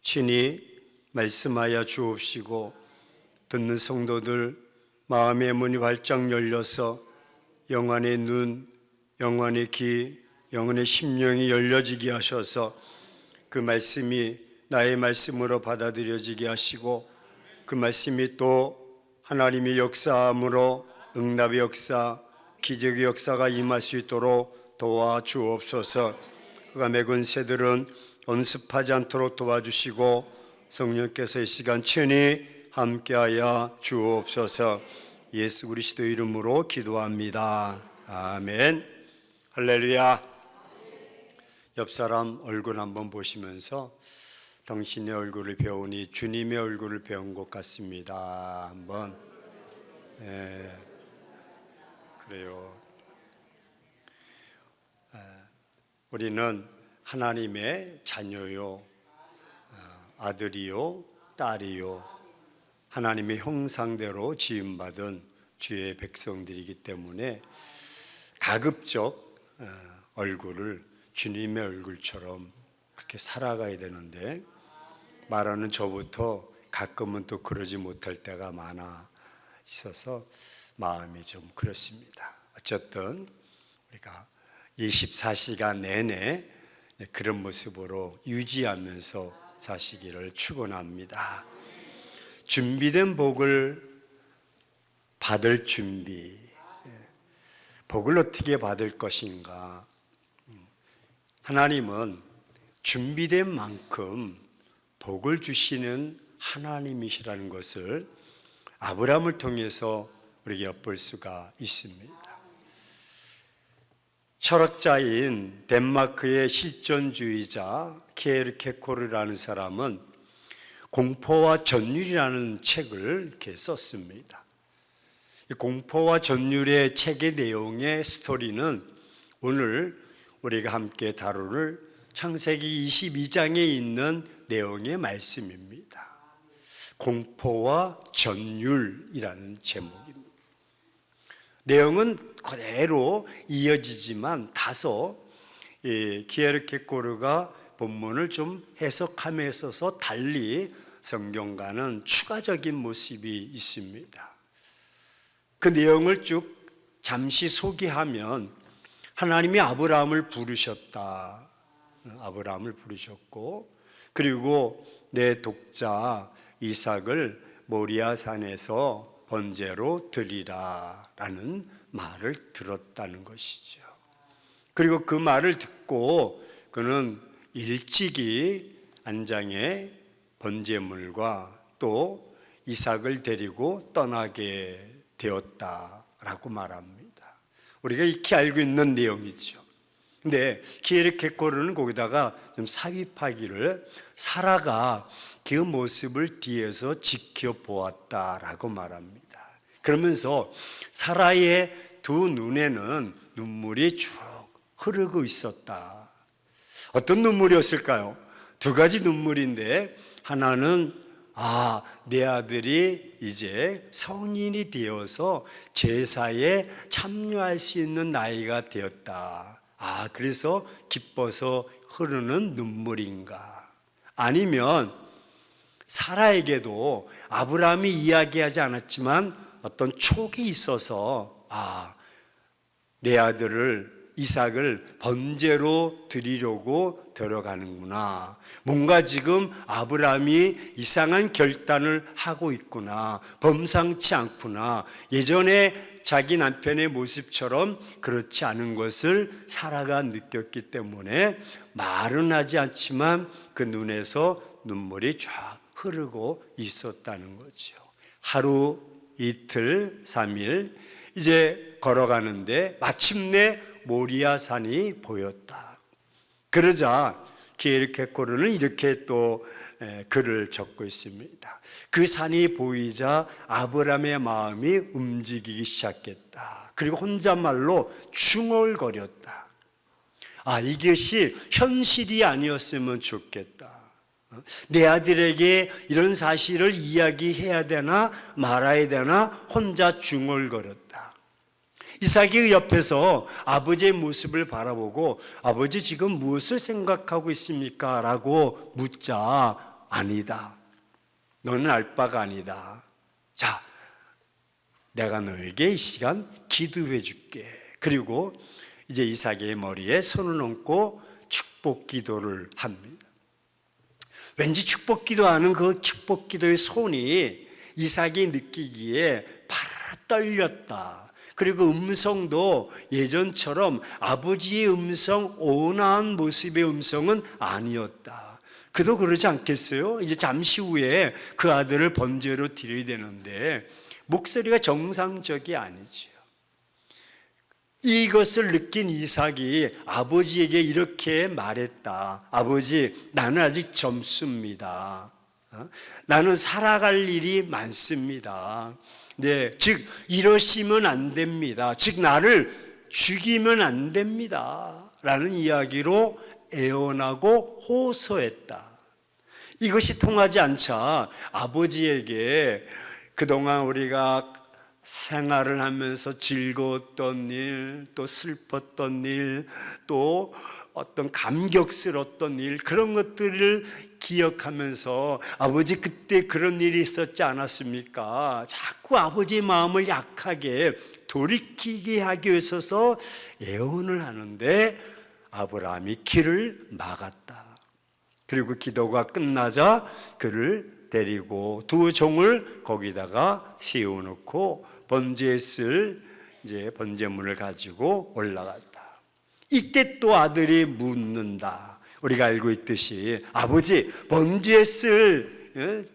친히 말씀하여 주옵시고 듣는 성도들 마음의 문이 활짝 열려서 영안의 눈, 영안의 귀, 영안의 심령이 열려지게 하셔서 그 말씀이 나의 말씀으로 받아들여지게 하시고 그 말씀이 또 하나님의 역사함으로 응답의 역사, 기적의 역사가 임할 수 있도록 도와주옵소서. 그가 맺은 새들은 연습하지 않도록 도와주시고 성령께서 이 시간 친히 함께하여 주옵소서. 예수 그리스도 이름으로 기도합니다. 아멘. 할렐루야. 옆 사람 얼굴 한번 보시면서 당신의 얼굴을 배우니 주님의 얼굴을 배운 것 같습니다. 한번. 그래요. 우리는 하나님의 자녀요, 아들이요, 딸이요, 하나님의 형상대로 지음받은 주의 백성들이기 때문에 가급적 얼굴을 주님의 얼굴처럼 그렇게 살아가야 되는데 말하는 저부터 가끔은 또 그러지 못할 때가 많아 있어서 마음이 좀 그렇습니다. 어쨌든 우리가 24시간 내내 그런 모습으로 유지하면서 사시기를 축원합니다. 준비된 복을 받을 준비. 복을 어떻게 받을 것인가? 하나님은 준비된 만큼 복을 주시는 하나님이시라는 것을 아브라함을 통해서 우리에게 엿볼 수가 있습니다. 철학자인 덴마크의 실존주의자 키에르케고르라는 사람은 공포와 전율이라는 책을 이렇게 썼습니다. 이 공포와 전율의 책의 내용의 스토리는 오늘 우리가 함께 다룰 창세기 22장에 있는 내용의 말씀입니다. 공포와 전율이라는 제목입니다. 내용은 그대로 이어지지만 다소 키에르케고르가 본문을 좀 해석함에 있어서 달리 성경과는 추가적인 모습이 있습니다. 그 내용을 쭉 잠시 소개하면 하나님이 아브라함을 부르셨다. 아브라함을 부르셨고 그리고 내 독자 이삭을 모리아 산에서 번제로 드리라 라는 말을 들었다는 것이죠. 그리고 그 말을 듣고 그는 일찍이 안장에 번제물과 또 이삭을 데리고 떠나게 되었다라고 말합니다. 우리가 익히 알고 있는 내용이죠. 근데 키에르케고르는 거기다가 좀 삽입하기를 사라가 그 모습을 뒤에서 지켜보았다라고 말합니다. 그러면서 사라의 두 눈에는 눈물이 쭉 흐르고 있었다. 어떤 눈물이었을까요? 두 가지 눈물인데 하나는 내 아들이 이제 성인이 되어서 제사에 참여할 수 있는 나이가 되었다. 그래서 기뻐서 흐르는 눈물인가? 아니면 사라에게도 아브라함이 이야기하지 않았지만 어떤 촉이 있어서 내 아들을 이삭을 번제로 드리려고 데려가는구나. 뭔가 지금 아브라함이 이상한 결단을 하고 있구나. 범상치 않구나. 예전에 자기 남편의 모습처럼 그렇지 않은 것을 사라가 느꼈기 때문에 말은 하지 않지만 그 눈에서 눈물이 쫙 흐르고 있었다는 거죠. 하루, 이틀, 3일 이제 걸어가는데 마침내 모리아 산이 보였다. 그러자 키에르케고르는 이렇게 또 글을 적고 있습니다. 그 산이 보이자 아브라함의 마음이 움직이기 시작했다. 그리고 혼잣말로 중얼거렸다. 이것이 현실이 아니었으면 좋겠다. 내 아들에게 이런 사실을 이야기해야 되나 말아야 되나 혼자 중얼거렸다. 이삭이 옆에서 아버지의 모습을 바라보고 아버지 지금 무엇을 생각하고 있습니까? 라고 묻자 아니다. 너는 알 바가 아니다. 자, 내가 너에게 이 시간 기도해 줄게. 그리고 이제 이삭의 머리에 손을 얹고 축복 기도를 합니다. 왠지 축복 기도하는 그 축복 기도의 손이 이삭이 느끼기에 팔 떨렸다. 그리고 음성도 예전처럼 아버지의 음성, 온화한 모습의 음성은 아니었다. 그도 그러지 않겠어요? 이제 잠시 후에 그 아들을 번제로 드려야 되는데 목소리가 정상적이 아니죠. 이것을 느낀 이삭이 아버지에게 이렇게 말했다. 아버지, 나는 아직 젊습니다. 나는 살아갈 일이 많습니다. 네, 즉 이러시면 안 됩니다. 즉 나를 죽이면 안 됩니다. 라는 이야기로 애원하고 호소했다. 이것이 통하지 않자 아버지에게 그동안 우리가 생활을 하면서 즐거웠던 일, 또 슬펐던 일, 또 어떤 감격스러웠던 일, 그런 것들을 기억하면서 아버지 그때 그런 일이 있었지 않았습니까? 자꾸 아버지의 마음을 약하게 돌이키게 하기 위해서 애원을 하는데 아브라함이 길을 막았다. 그리고 기도가 끝나자 그를 데리고 두 종을 거기다가 세워놓고 번제에 쓸 이제 번제물을 가지고 올라갔다. 이때 또 아들이 묻는다. 우리가 알고 있듯이 아버지, 번제에 쓸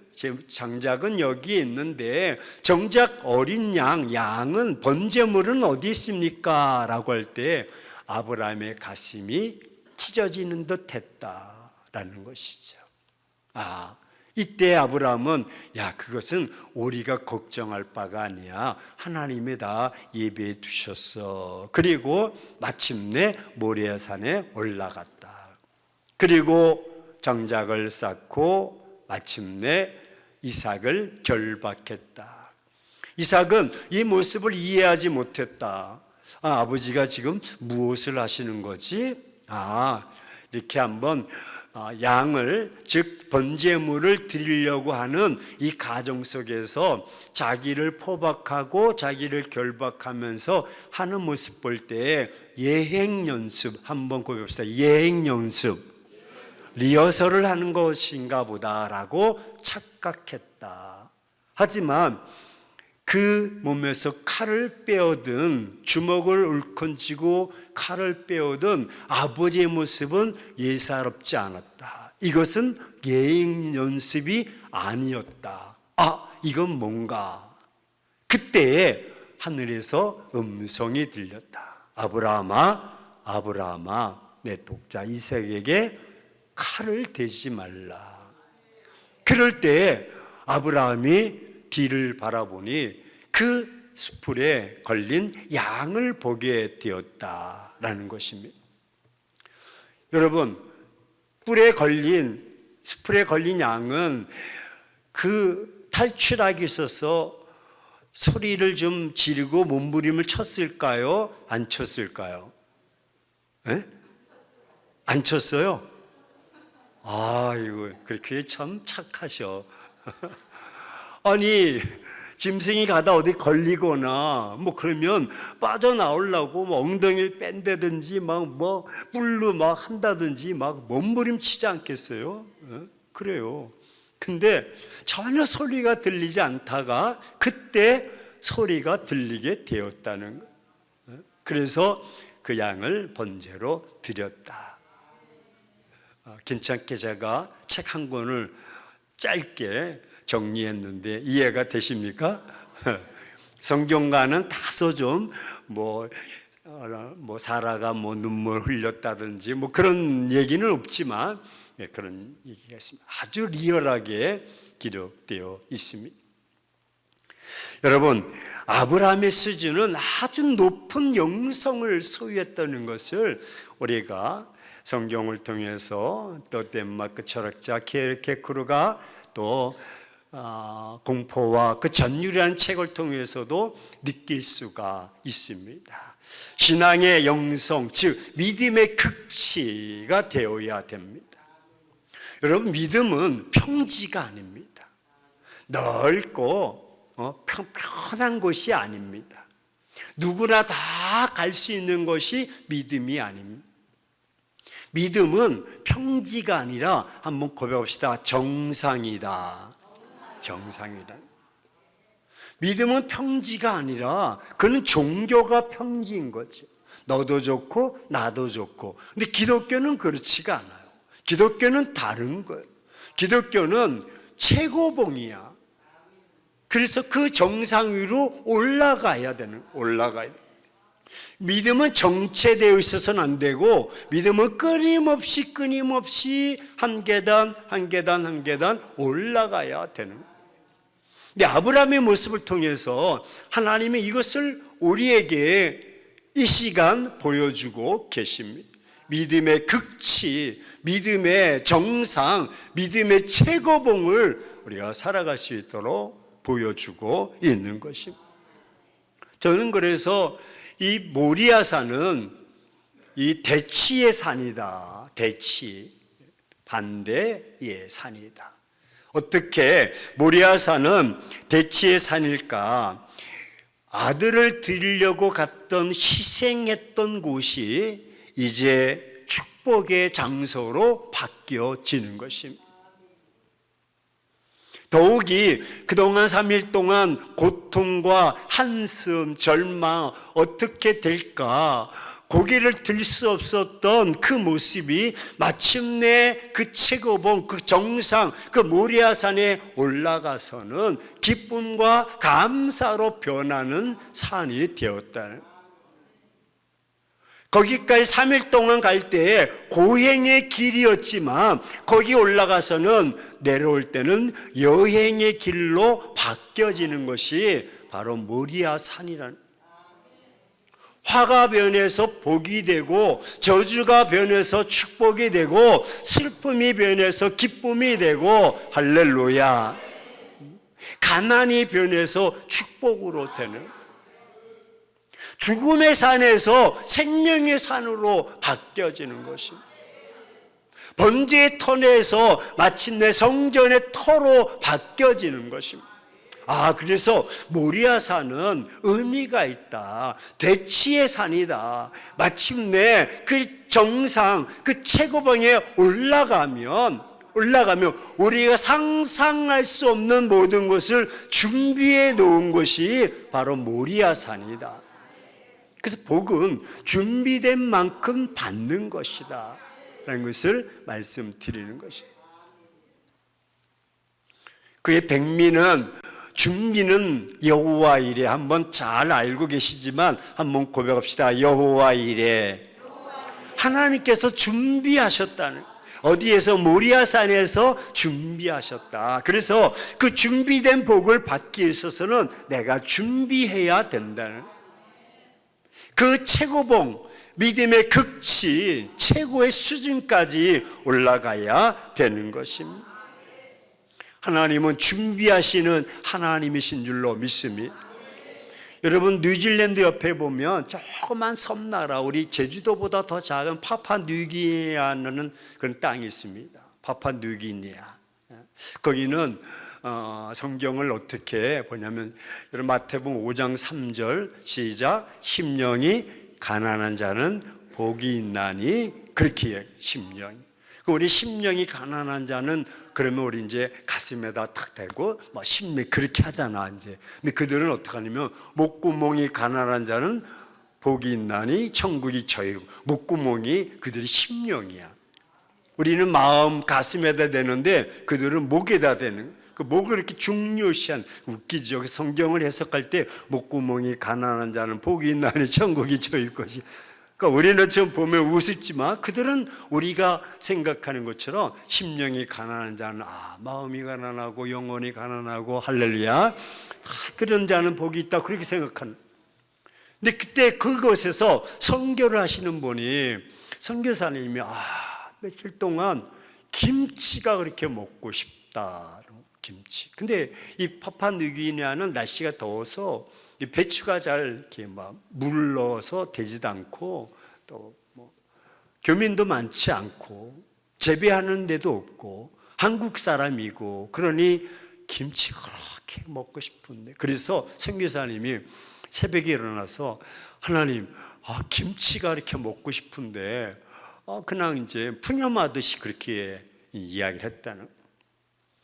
장작은 여기 있는데 정작 어린 양은 번제물은 어디 있습니까? 라고 할 때 아브라함의 가슴이 찢어지는 듯 했다라는 것이죠. 이때 아브라함은 그것은 우리가 걱정할 바가 아니야. 하나님이 다 예비해 두셨어. 그리고 마침내 모리아산에 올라갔다. 그리고 장작을 쌓고 마침내 이삭을 결박했다. 이삭은 이 모습을 이해하지 못했다. 아버지가 지금 무엇을 하시는 거지? 이렇게 한번 양을, 즉 번제물을 드리려고 하는 이 가정 속에서 자기를 포박하고 자기를 결박하면서 하는 모습 볼 때 예행 연습, 한번 고백합시다. 예행 연습, 리허설을 하는 것인가 보다라고 착각했다. 하지만 그 몸에서 칼을 빼어든, 주먹을 울컨쥐고 칼을 빼어든 아버지의 모습은 예사롭지 않았다. 이것은 예행 연습이 아니었다. 이건 뭔가. 그때에 하늘에서 음성이 들렸다. 아브라함아, 아브라함아, 내 독자 이삭에게 칼을 대지 말라. 그럴 때 아브라함이 뒤를 바라보니 그 숯불에 걸린 양을 보게 되었다라는 것입니다. 여러분, 숯불에 걸린 양은 그 탈출하기 위해서 소리를 좀 지르고 몸부림을 쳤을까요? 안 쳤을까요? 안 쳤어요? 이거 그렇게 참 착하셔. 아니, 짐승이 가다 어디 걸리거나 그러면 빠져나오려고 엉덩이를 뺀다든지 뿔로 한다든지 몸부림치지 않겠어요? 그래요. 근데 전혀 소리가 들리지 않다가 그때 소리가 들리게 되었다는 거예요. 그래서 그 양을 번제로 드렸다. 괜찮게 제가 책 한 권을 짧게 정리했는데 이해가 되십니까? 성경과는 다소 좀 사라가 눈물 흘렸다든지 그런 얘기는 없지만 그런 얘기가 있습니다. 아주 리얼하게 기록되어 있습니다. 여러분, 아브라함의 수준은 아주 높은 영성을 소유했다는 것을 우리가 성경을 통해서 또 덴마크 철학자 케르케고르가 또 공포와 그 전율이라는 책을 통해서도 느낄 수가 있습니다. 신앙의 영성, 즉 믿음의 극치가 되어야 됩니다. 여러분, 믿음은 평지가 아닙니다. 넓고 편한 곳이 아닙니다. 누구나 다 갈 수 있는 것이 믿음이 아닙니다. 믿음은 평지가 아니라 한번 고백합시다. 정상이다. 정상이다. 믿음은 평지가 아니라 그는 종교가 평지인 거죠. 너도 좋고 나도 좋고. 근데 기독교는 그렇지가 않아요. 기독교는 다른 거예요. 기독교는 최고봉이야. 그래서 그 정상 위로 올라가야 돼. 믿음은 정체되어 있어서는 안 되고, 믿음은 끊임없이 한 계단 올라가야 되는 거예요. 근데 아브라함의 모습을 통해서 하나님이 이것을 우리에게 이 시간 보여주고 계십니다. 믿음의 극치, 믿음의 정상, 믿음의 최고봉을 우리가 살아갈 수 있도록 보여주고 있는 것입니다. 저는 그래서 이 모리아산은 이 대치의 산이다. 대치, 반대의 산이다. 어떻게 모리아산은 대치의 산일까? 아들을 드리려고 갔던 희생했던 곳이 이제 축복의 장소로 바뀌어지는 것입니다. 더욱이 그동안 3일 동안 고통과 한숨, 절망 어떻게 될까? 고개를 들 수 없었던 그 모습이 마침내 그 최고봉, 그 정상, 그 모리아산에 올라가서는 기쁨과 감사로 변하는 산이 되었다는. 거기까지 3일 동안 갈 때 고행의 길이었지만 거기 올라가서는 내려올 때는 여행의 길로 바뀌어지는 것이 바로 모리아산이라는. 화가 변해서 복이 되고, 저주가 변해서 축복이 되고, 슬픔이 변해서 기쁨이 되고, 할렐루야. 가난이 변해서 축복으로 되는, 죽음의 산에서 생명의 산으로 바뀌어지는 것입니다. 번제의 터에서 마침내 성전의 터로 바뀌어지는 것입니다. 그래서 모리아산은 의미가 있다. 대치의 산이다. 마침내 그 정상, 그 최고봉에 올라가면 우리가 상상할 수 없는 모든 것을 준비해 놓은 것이 바로 모리아산이다. 그래서 복은 준비된 만큼 받는 것이다 라는 것을 말씀드리는 것입니다. 그의 백미는 준비는 여호와 이레. 한번 잘 알고 계시지만 한번 고백합시다. 여호와 이레. 하나님께서 준비하셨다는, 어디에서? 모리아산에서 준비하셨다. 그래서 그 준비된 복을 받기 위해서는 내가 준비해야 된다는, 그 최고봉, 믿음의 극치, 최고의 수준까지 올라가야 되는 것입니다. 하나님은 준비하시는 하나님이신 줄로 믿습니다. 여러분, 뉴질랜드 옆에 보면 조그만 섬나라, 우리 제주도보다 더 작은 파푸아뉴기니아라는 그런 땅이 있습니다. 파푸아뉴기니아. 거기는 성경을 어떻게 보냐면, 여러분 마태복음 5장 3절 시작. 심령이 가난한 자는 복이 있나니. 그렇게 해요. 심령이. 우리 심령이 가난한 자는, 그러면 우리 이제 가슴에다 탁 대고 심리 그렇게 하잖아 이제. 근데 그들은 어떻게 하냐면, 목구멍이 가난한 자는 복이 있나니 천국이 저희고. 목구멍이 그들이 심령이야. 우리는 마음 가슴에다 대는데 그들은 목에다 대는. 그 목을 이렇게 중요시한, 웃기죠. 성경을 해석할 때 목구멍이 가난한 자는 복이 있나니 천국이 저희 것이. 그러니까 우리는 좀 보면 우습지만 그들은 우리가 생각하는 것처럼 심령이 가난한 자는 마음이 가난하고 영혼이 가난하고 할렐루야 그런 자는 복이 있다 그렇게 생각하는. 근데 그때 그것에서 선교를 하시는 분이, 선교사님이 며칠 동안 김치가 그렇게 먹고 싶다. 김치. 근데 이 파푸아뉴기니아는 날씨가 더워서 이 배추가 잘 이렇게 막 물러서 되지도 않고 또 뭐 교민도 많지 않고 재배하는 데도 없고 한국 사람이고 그러니 김치가 그렇게 먹고 싶은데 그래서 선교사님이 새벽에 일어나서 하나님 김치가 이렇게 먹고 싶은데 그냥 이제 푸념하듯이 그렇게 이야기를 했다는.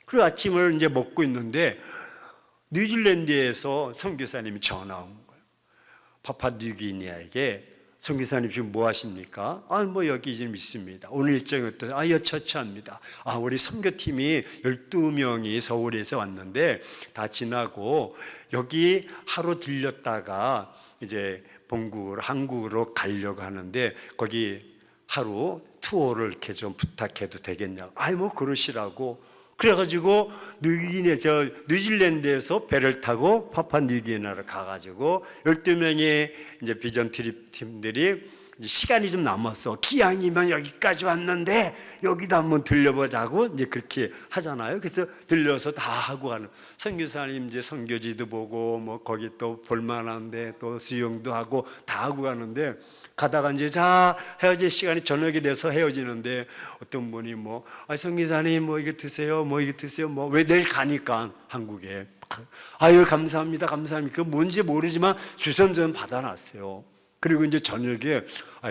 그리고 아침을 이제 먹고 있는데 뉴질랜드에서 선교사님이 전화 온 거예요. 파푸아뉴기니아에게 선교사님 지금 뭐 하십니까? 뭐 여기 지금 있습니다. 오늘 일정이 어떠세요? 여차차합니다. 우리 선교팀이 12명이 서울에서 왔는데 다 지나고 여기 하루 들렸다가 이제 본국으로 한국으로 가려고 하는데 거기 하루 투어를 이렇게 좀 부탁해도 되겠냐고. 뭐 그러시라고. 그래가지고 뉴질랜드에서 배를 타고 파푸아뉴기니아로 가가지고 12명의 이제 비전 트립 팀들이 시간이 좀 남았어. 기왕이면 여기까지 왔는데 여기도 한번 들려보자고 이제 그렇게 하잖아요. 그래서 들려서 다 하고 가는. 선교사님 이제 선교지도 보고 뭐 거기 또 볼만한데 또 수영도 하고 다 하고 가는데 가다가 이제 헤어질 시간이 저녁이 돼서 헤어지는데 어떤 분이 선교사님 이거 드세요, 이거 드세요, 왜 내일 가니까 한국에. 감사합니다, 감사합니다. 그 뭔지 모르지만 주선 좀 받아놨어요. 그리고 이제 저녁에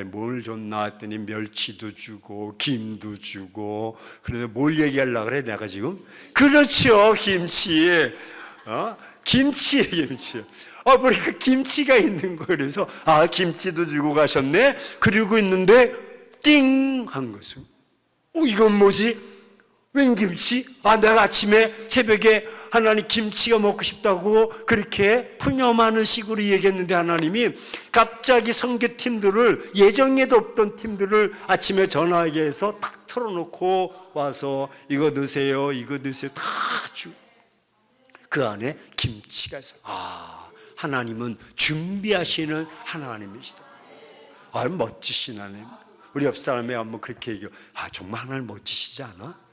뭘 줬나 했더니 멸치도 주고 김도 주고. 그런데 뭘 얘기하려고 그래 내가 지금? 그렇죠, 김치. 김치. 보니까 김치가 있는 거예요. 그래서 김치도 주고 가셨네. 그리고 있는데 띵 한 것은 이건 뭐지? 웬 김치? 내가 아침에 새벽에 하나님 김치가 먹고 싶다고 그렇게 푸념하는 식으로 얘기했는데 하나님이 갑자기 선교팀들을 예정에도 없던 팀들을 아침에 전화하게 해서 탁 틀어놓고 와서 이거 드세요, 이거 드세요 다 주. 그 안에 김치가 있어요. 하나님은 준비하시는 하나님이시다. 멋지신 하나님. 우리 옆 사람이 한번 그렇게 얘기해요. 정말 하나님 멋지시지 않아?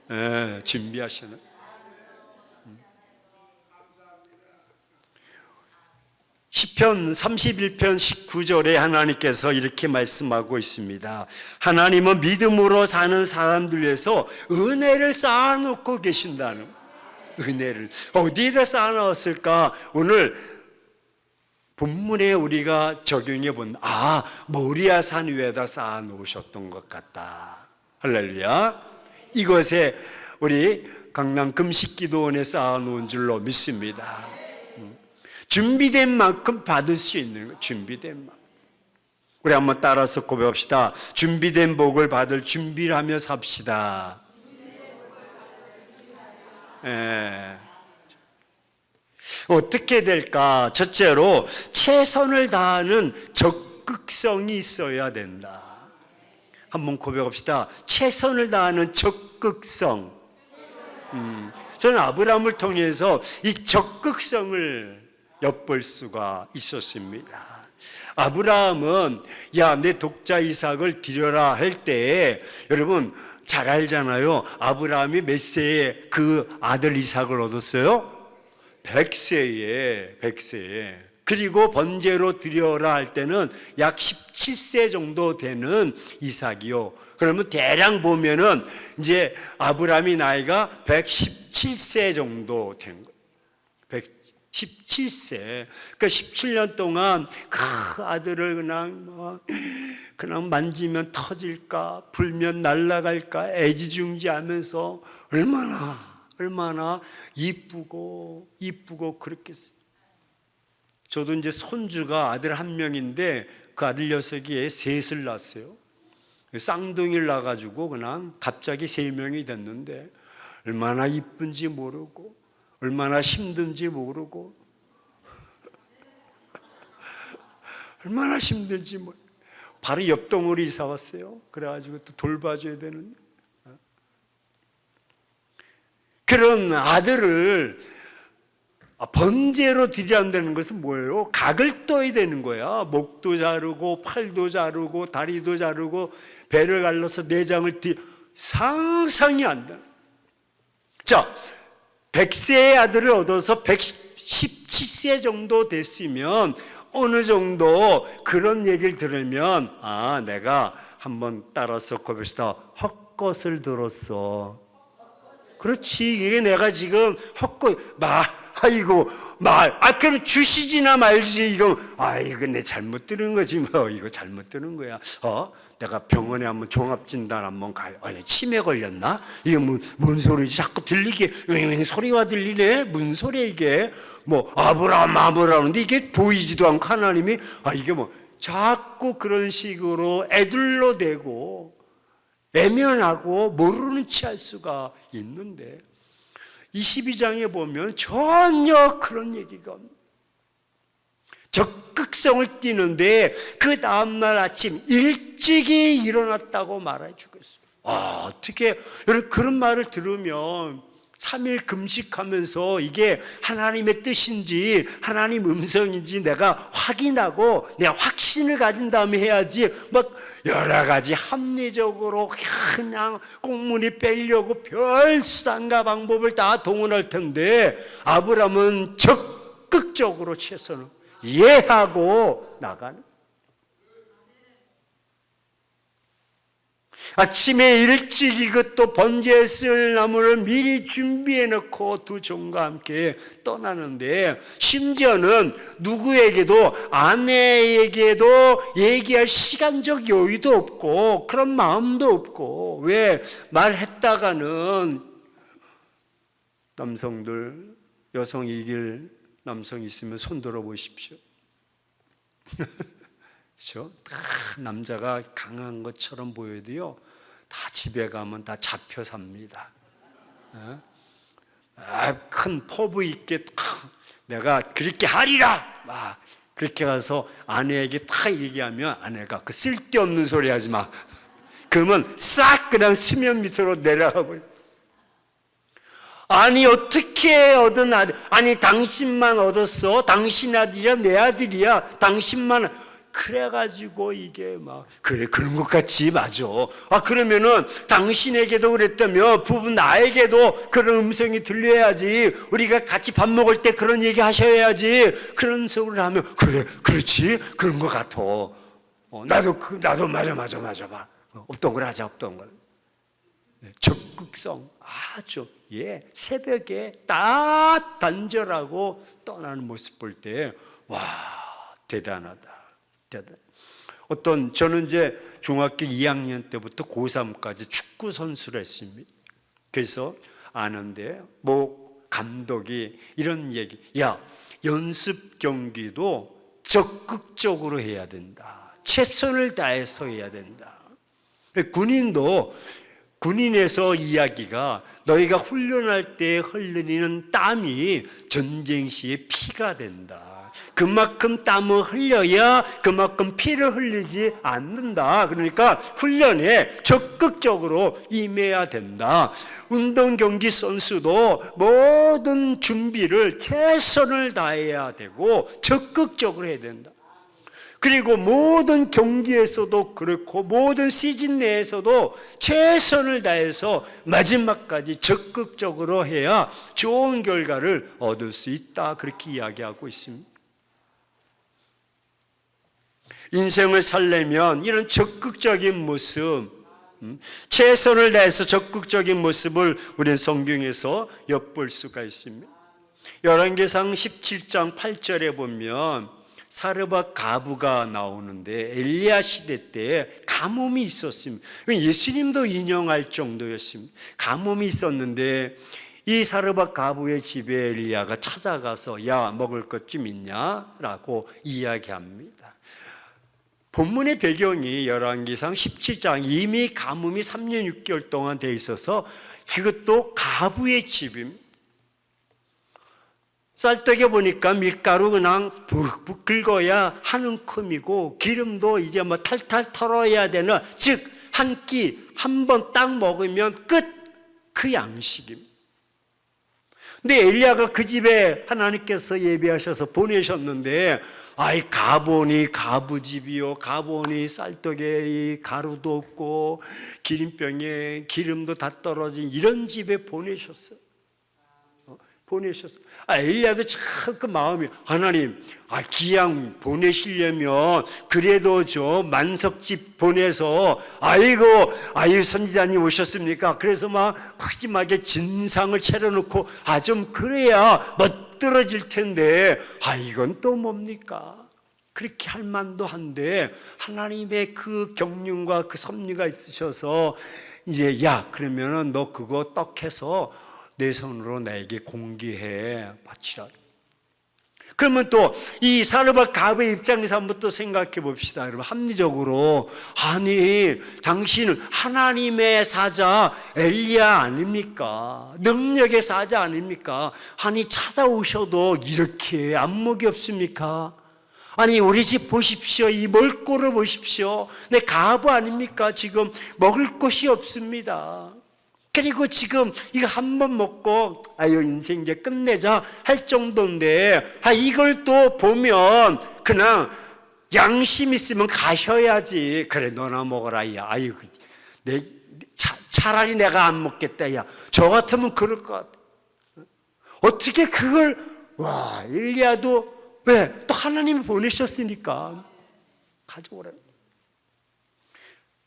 네, 준비하시는. 시편 31편 19절에 하나님께서 이렇게 말씀하고 있습니다. 하나님은 믿음으로 사는 사람들 위해서 은혜를 쌓아놓고 계신다는. 은혜를 어디에다 쌓아놓았을까? 오늘 본문에 우리가 적용해 본 모리아 산 위에다 쌓아놓으셨던 것 같다. 할렐루야. 이것에 우리 강남 금식기도원에 쌓아놓은 줄로 믿습니다. 준비된 만큼 받을 수 있는 거. 준비된 만큼. 우리 한번 따라서 고백합시다. 준비된 복을 받을 준비를 하며 삽시다. 어떻게 될까? 첫째로 최선을 다하는 적극성이 있어야 된다. 한번 고백합시다. 최선을 다하는 적극성. 저는 아브라함을 통해서 이 적극성을 엿볼 수가 있었습니다. 아브라함은 내 독자 이삭을 드려라 할 때 여러분 잘 알잖아요. 아브라함이 몇 세에 그 아들 이삭을 얻었어요? 100세에. 그리고 번제로 드려라 할 때는 약 17세 정도 되는 이삭이요. 그러면 대략 보면은 이제 아브라함이 나이가 117세 정도 된 거예요. 117세. 그러니까 17년 동안 그 아들을 그냥 만지면 터질까, 불면 날아갈까 애지중지하면서 얼마나 이쁘고 그랬겠어요. 저도 이제 손주가 아들 한 명인데 그 아들 녀석이 셋을 낳았어요. 쌍둥이를 낳아가지고 그냥 갑자기 3명이 됐는데 얼마나 이쁜지 모르고 얼마나 힘든지 모르고 얼마나 힘든지 모르고 바로 옆 동으로 이사 왔어요. 그래가지고 또 돌봐줘야 되는데 그런 아들을 번제로 드려야 한다는 것은 뭐예요? 각을 떠야 되는 거야. 목도 자르고 팔도 자르고 다리도 자르고 배를 갈라서 내장을 상상이 안 돼. 자, 100세의 아들을 얻어서 117세 정도 됐으면 어느 정도 그런 얘기를 들으면 내가 한번 따라서 고백시다 헛것을 들었어. 그렇지. 이게 내가 지금 그럼 주시지나 말지. 이거 내 잘못 들은 거지 뭐. 이거 잘못 들은 거야. 내가 병원에 한번 종합진단 한번 가요. 아니, 치매 걸렸나? 이게 뭔 소리지? 자꾸 들리게 소리가 들리네. 무슨 소리야 이게? 뭐 아브라함 근데 이게 보이지도 않고 하나님이 이게 뭐 자꾸 그런 식으로 애들로 대고 애면하고 모르는 체 할 수가 있는데 22장에 보면 전혀 그런 얘기가 없는 적극성을 띠는데 그 다음날 아침 일찍이 일어났다고 말해 주겠어요. 어떻게 여러분 그런 말을 들으면 3일 금식하면서 이게 하나님의 뜻인지 하나님 음성인지 내가 확인하고 내가 확신을 가진 다음에 해야지 막 여러 가지 합리적으로 그냥 꽁무니 빼려고 별 수단과 방법을 다 동원할 텐데 아브라함은 적극적으로 최선을 이해하고 나가는 아침에 일찍 이것도 번제에 쓸 나무를 미리 준비해 놓고 두 종과 함께 떠나는데 심지어는 누구에게도 아내에게도 얘기할 시간적 여유도 없고 그런 마음도 없고 왜 말했다가는 남성들 여성 이길 남성 있으면 손 들어 보십시오. 그렇죠? 다 남자가 강한 것처럼 보여도요 다 집에 가면 다 잡혀 삽니다. 큰 포부 있게 내가 그렇게 하리라 그렇게 가서 아내에게 다 얘기하면 아내가 그 쓸데없는 소리 하지 마 그러면 싹 그냥 수면 밑으로 내려가 버려. 아니 어떻게 얻은 아들 당신만 얻었어. 당신 아들이야 내 아들이야 당신만 그래가지고 이게 그런 것 같지. 맞아. 그러면은 당신에게도 그랬다며 부부 나에게도 그런 음성이 들려야지. 우리가 같이 밥 먹을 때 그런 얘기 하셔야지. 그런 소리를 하면 그렇지 그런 것 같아. 나도 맞아. 없던 걸 하자. 없던 걸. 적극성 아주 새벽에 딱 단절하고 떠나는 모습 볼 때 대단하다. 저는 이제 중학교 2학년 때부터 고3까지 축구 선수를 했습니다. 그래서 아는데 감독이 이런 얘기, 연습 경기도 적극적으로 해야 된다. 최선을 다해서 해야 된다. 군인에서 이야기가 너희가 훈련할 때 흘리는 땀이 전쟁 시에 피가 된다. 그만큼 땀을 흘려야 그만큼 피를 흘리지 않는다. 그러니까 훈련에 적극적으로 임해야 된다. 운동 경기 선수도 모든 준비를 최선을 다해야 되고 적극적으로 해야 된다. 그리고 모든 경기에서도 그렇고 모든 시즌 내에서도 최선을 다해서 마지막까지 적극적으로 해야 좋은 결과를 얻을 수 있다. 그렇게 이야기하고 있습니다. 인생을 살려면 이런 적극적인 모습, 최선을 다해서 적극적인 모습을 우리는 성경에서 엿볼 수가 있습니다. 열왕기상 17장 8절에 보면 사르밧 가부가 나오는데 엘리야 시대 때 가뭄이 있었습니다. 예수님도 인용할 정도였습니다. 가뭄이 있었는데 이 사르밧 가부의 집에 엘리야가 찾아가서 먹을 것 좀 있냐? 라고 이야기합니다. 본문의 배경이 열왕기상 17장 이미 가뭄이 3년 6개월 동안 돼 있어서 이것도 가부의 집입니다. 쌀떡에 보니까 밀가루 그냥 푹푹 긁어야 한 움큼이고 기름도 이제 탈탈 털어야 되는, 즉 한 끼 한 번 딱 먹으면 끝, 그 양식입니다. 근데 엘리야가 그 집에 하나님께서 예비하셔서 보내셨는데 가보니 가부집이요, 가보니 쌀떡에 이 가루도 없고 기름병에 기름도 다 떨어진 이런 집에 보내셨어요. 보내셨어. 엘리야도 참 그 마음이, 하나님, 기양 보내시려면 그래도 저 만석집 보내서 아이고 선지자님 오셨습니까? 그래서 막 푸짐하게 진상을 차려놓고 좀 그래야 멋들어질 텐데 이건 또 뭡니까? 그렇게 할 만도 한데 하나님의 그 경륜과 그 섭리가 있으셔서 이제 그러면은 너 그거 떡해서 내 손으로 나에게 공개해 바치라. 그러면 또 이 사르밧 갑의 입장에서 한번 또 생각해 봅시다. 여러분, 합리적으로 당신은 하나님의 사자 엘리야 아닙니까? 능력의 사자 아닙니까? 찾아오셔도 이렇게 안목이 없습니까? 우리 집 보십시오. 이 멀골을 보십시오. 내 가부 아닙니까? 지금 먹을 것이 없습니다. 그리고 지금 이거 한 번 먹고 인생 이제 끝내자 할 정도인데 이걸 또 보면 그냥 양심 있으면 가셔야지. 그래, 너나 먹어라. 차라리 내가 안 먹겠다. 저 같으면 그럴 것 같아. 어떻게 그걸 엘리야도 왜? 또 하나님이 보내셨으니까 가져오라.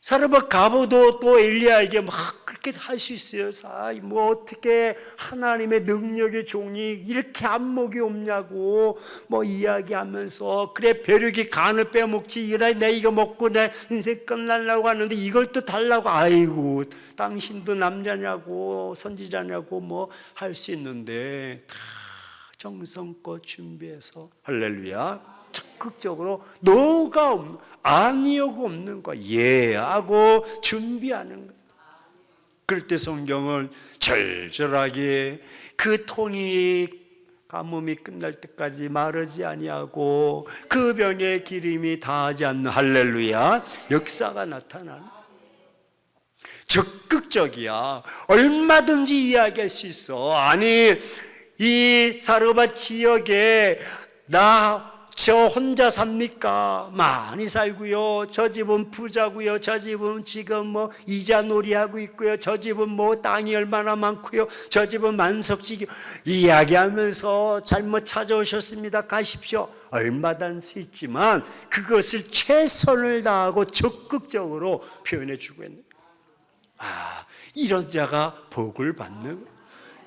사르밧 갑도 또 엘리야에게 막 그렇게 할 수 있어요. 어떻게 하나님의 능력의 종이 이렇게 안목이 없냐고 이야기하면서, 그래 벼룩이 간을 빼먹지, 내 이거 먹고 내 인생 끝날라고 하는데 이걸 또 달라고. 아이고, 당신도 남자냐고 선지자냐고 할 수 있는데 다 정성껏 준비해서 할렐루야 적극적으로 너가 아니오고 없는 거 하고 준비하는 거. 그럴 때 성경은 절절하게 그 통이 가뭄이 끝날 때까지 마르지 아니하고 그 병의 기름이 다하지 않는 할렐루야 역사가 나타나는, 적극적이야. 얼마든지 이야기할 수 있어. 이 사르밧 지역에 저 혼자 삽니까? 많이 살고요. 저 집은 부자고요. 저 집은 지금 이자 놀이하고 있고요. 저 집은 땅이 얼마나 많고요. 저 집은 만석지기 이야기하면서 잘못 찾아오셨습니다. 가십시오. 얼마든 수 있지만 그것을 최선을 다하고 적극적으로 표현해 주고 있는, 이런 자가 복을 받는,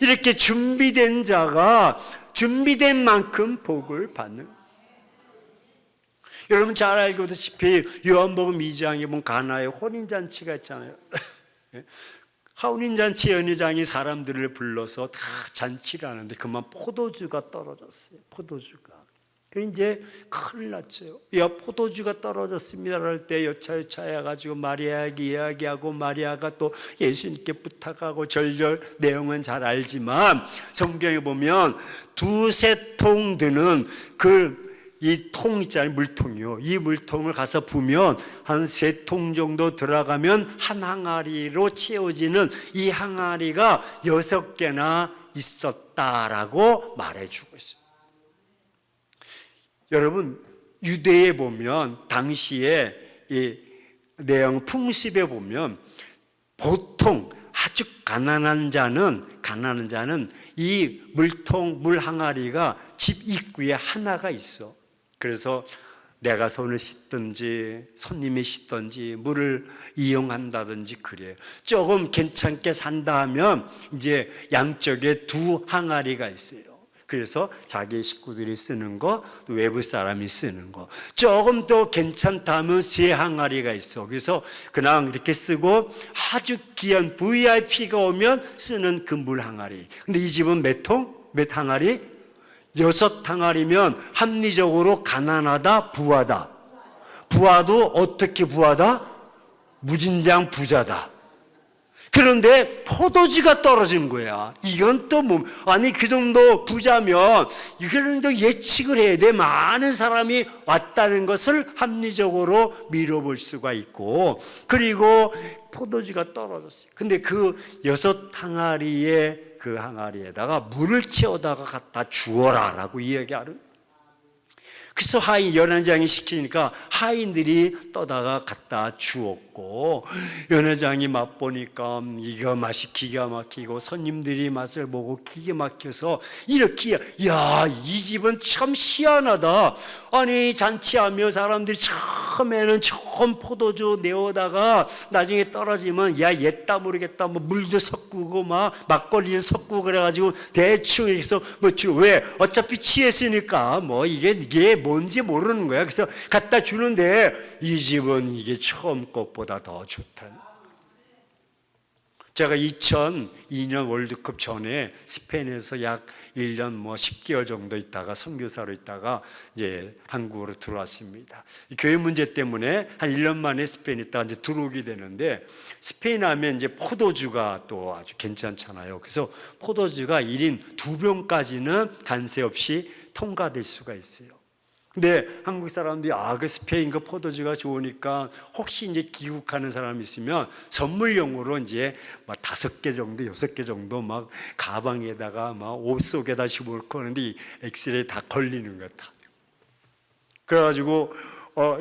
이렇게 준비된 자가 준비된 만큼 복을 받는. 여러분 잘 알고다시피 요한복음 2장에 보면 가나의 혼인잔치가 있잖아요. 혼인잔치 연회장이 사람들을 불러서 다 잔치를 하는데 그만 포도주가 떨어졌어요. 포도주가. 이제 큰일 났죠. 포도주가 떨어졌습니다 할 때 여차여차 해가지고 마리아에게 이야기하고, 마리아가 또 예수님께 부탁하고, 절절 내용은 잘 알지만 성경에 보면 두세 통 드는 이 통 있잖아요. 물통이요. 이 물통을 가서 부면 한 3통 정도 들어가면 한 항아리로 채워지는 이 항아리가 6개나 있었다라고 말해주고 있어요. 여러분, 유대에 보면 당시에 이 내용 풍습에 보면 보통 아주 가난한 자는 이 물통, 물 항아리가 집 입구에 하나가 있어. 그래서 내가 손을 씻든지 손님이 씻든지 물을 이용한다든지 그래요. 조금 괜찮게 산다 하면 이제 양쪽에 2 항아리가 있어요. 그래서 자기 식구들이 쓰는 거, 외부 사람이 쓰는 거. 조금 더 괜찮다면 3 항아리가 있어. 그래서 그냥 이렇게 쓰고 아주 귀한 VIP가 오면 쓰는 그 물 항아리. 근데 이 집은 몇 항아리? 6 항아리면 합리적으로 가난하다, 부하다. 부하도 어떻게 부하다? 무진장 부자다. 그런데 포도주가 떨어진 거야. 이건 또 그 정도 부자면 이런 또 예측을 해야 돼. 많은 사람이 왔다는 것을 합리적으로 미뤄볼 수가 있고, 그리고 포도주가 떨어졌어요. 근데 그 6 항아리에 그 항아리에다가 물을 채워다가 갖다 주어라 라고 이야기하는. 그래서 연회장이 시키니까 하인들이 떠다가 갖다 주었고, 연회장이 맛보니까 이거 맛이 기가 막히고 손님들이 맛을 보고 기가 막혀서 이렇게, 야, 이 집은 참 희한하다. 아니, 잔치하며 사람들이 처음에는 좋은 포도주 내어다가 나중에 떨어지면 야, 얘다 모르겠다, 뭐 물도 섞고 막 막걸리도 섞고 그래가지고 대충 해서 뭐 왜 어차피 취했으니까 뭐 이게 뭔지 모르는 거야. 그래서 갖다 주는데 이 집은 이게 처음 것보다 더 좋다. 제가 2002년 월드컵 전에 스페인에서 약 1년 뭐 10개월 정도 있다가 선교사로 있다가 이제 한국으로 들어왔습니다. 교회 문제 때문에 한 1년 만에 스페인 있다가 이제 들어오게 되는데, 스페인 하면 이제 포도주가 또 아주 괜찮잖아요. 그래서 포도주가 1인 2병까지는 관세 없이 통과될 수가 있어요. 근데 한국 사람들이 그 스페인 그 포도주가 좋으니까 혹시 이제 귀국하는 사람이 있으면 선물용으로 이제 막 5개 정도, 6개 정도 막 가방에다가 막 옷 속에다 집어넣고 하는데 이 엑셀에 다 걸리는 것 같아. 그래가지고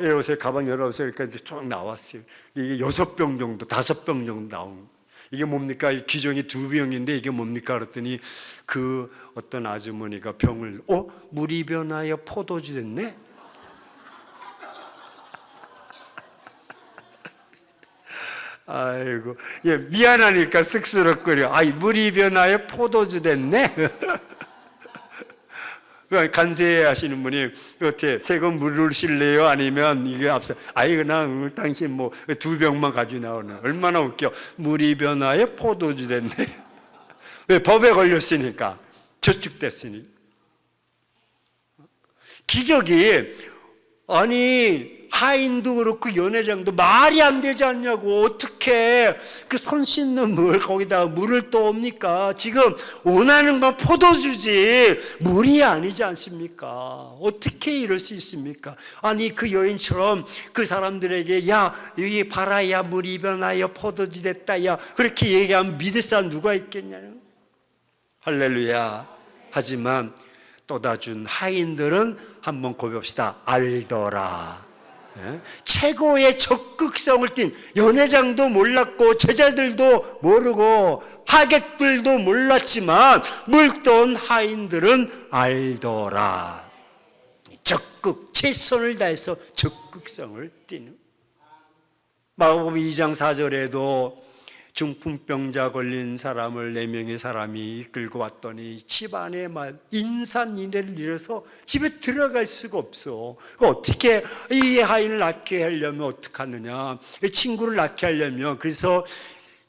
이러세요, 가방 열어보세요. 그러니까 이제 쭉 나왔어요. 이게 6병 정도, 5병 정도 나온. 이게 뭡니까? 기종이 2병인데 이게 뭡니까? 그랬더니 그 어떤 아주머니가 병을 물이 변하여 포도주 됐네? 아이고, 예, 미안하니까 쑥스럽거려. 물이 변하여 포도주 됐네? 간세하시는 분이 어떻게 세금 물으실래요? 아니면 이게 앞서 그냥 당신 뭐 2병만 가지고 나오는. 얼마나 웃겨. 물이 변하여 포도주 됐네. 왜? 법에 걸렸으니까. 저축됐으니. 기적이, 아니 하인도 그렇고 연회장도 말이 안 되지 않냐고. 어떻게 그 손 씻는 물 거기다가 물을 또 옵니까? 지금 원하는 건 포도주지 물이 아니지 않습니까? 어떻게 이럴 수 있습니까? 아니 그 여인처럼 그 사람들에게 야 여기 봐라, 야 물이 변하여 포도주 됐다, 야 그렇게 얘기하면 믿을 사람 누가 있겠냐요. 할렐루야. 하지만 떠다준 하인들은 한번 고백합시다. 알더라. 최고의 적극성을 띈, 연회장도 몰랐고 제자들도 모르고 하객들도 몰랐지만 물돈 하인들은 알더라. 적극, 최선을 다해서 적극성을 띠는. 마가복음 2장 4절에도 중풍병자 걸린 사람을 4명의 사람이 이끌고 왔더니 집안에 인산인해를 일어서 집에 들어갈 수가 없어. 어떻게 이 하인을 낫게 하려면 어떻게 하느냐, 이 친구를 낫게 하려면. 그래서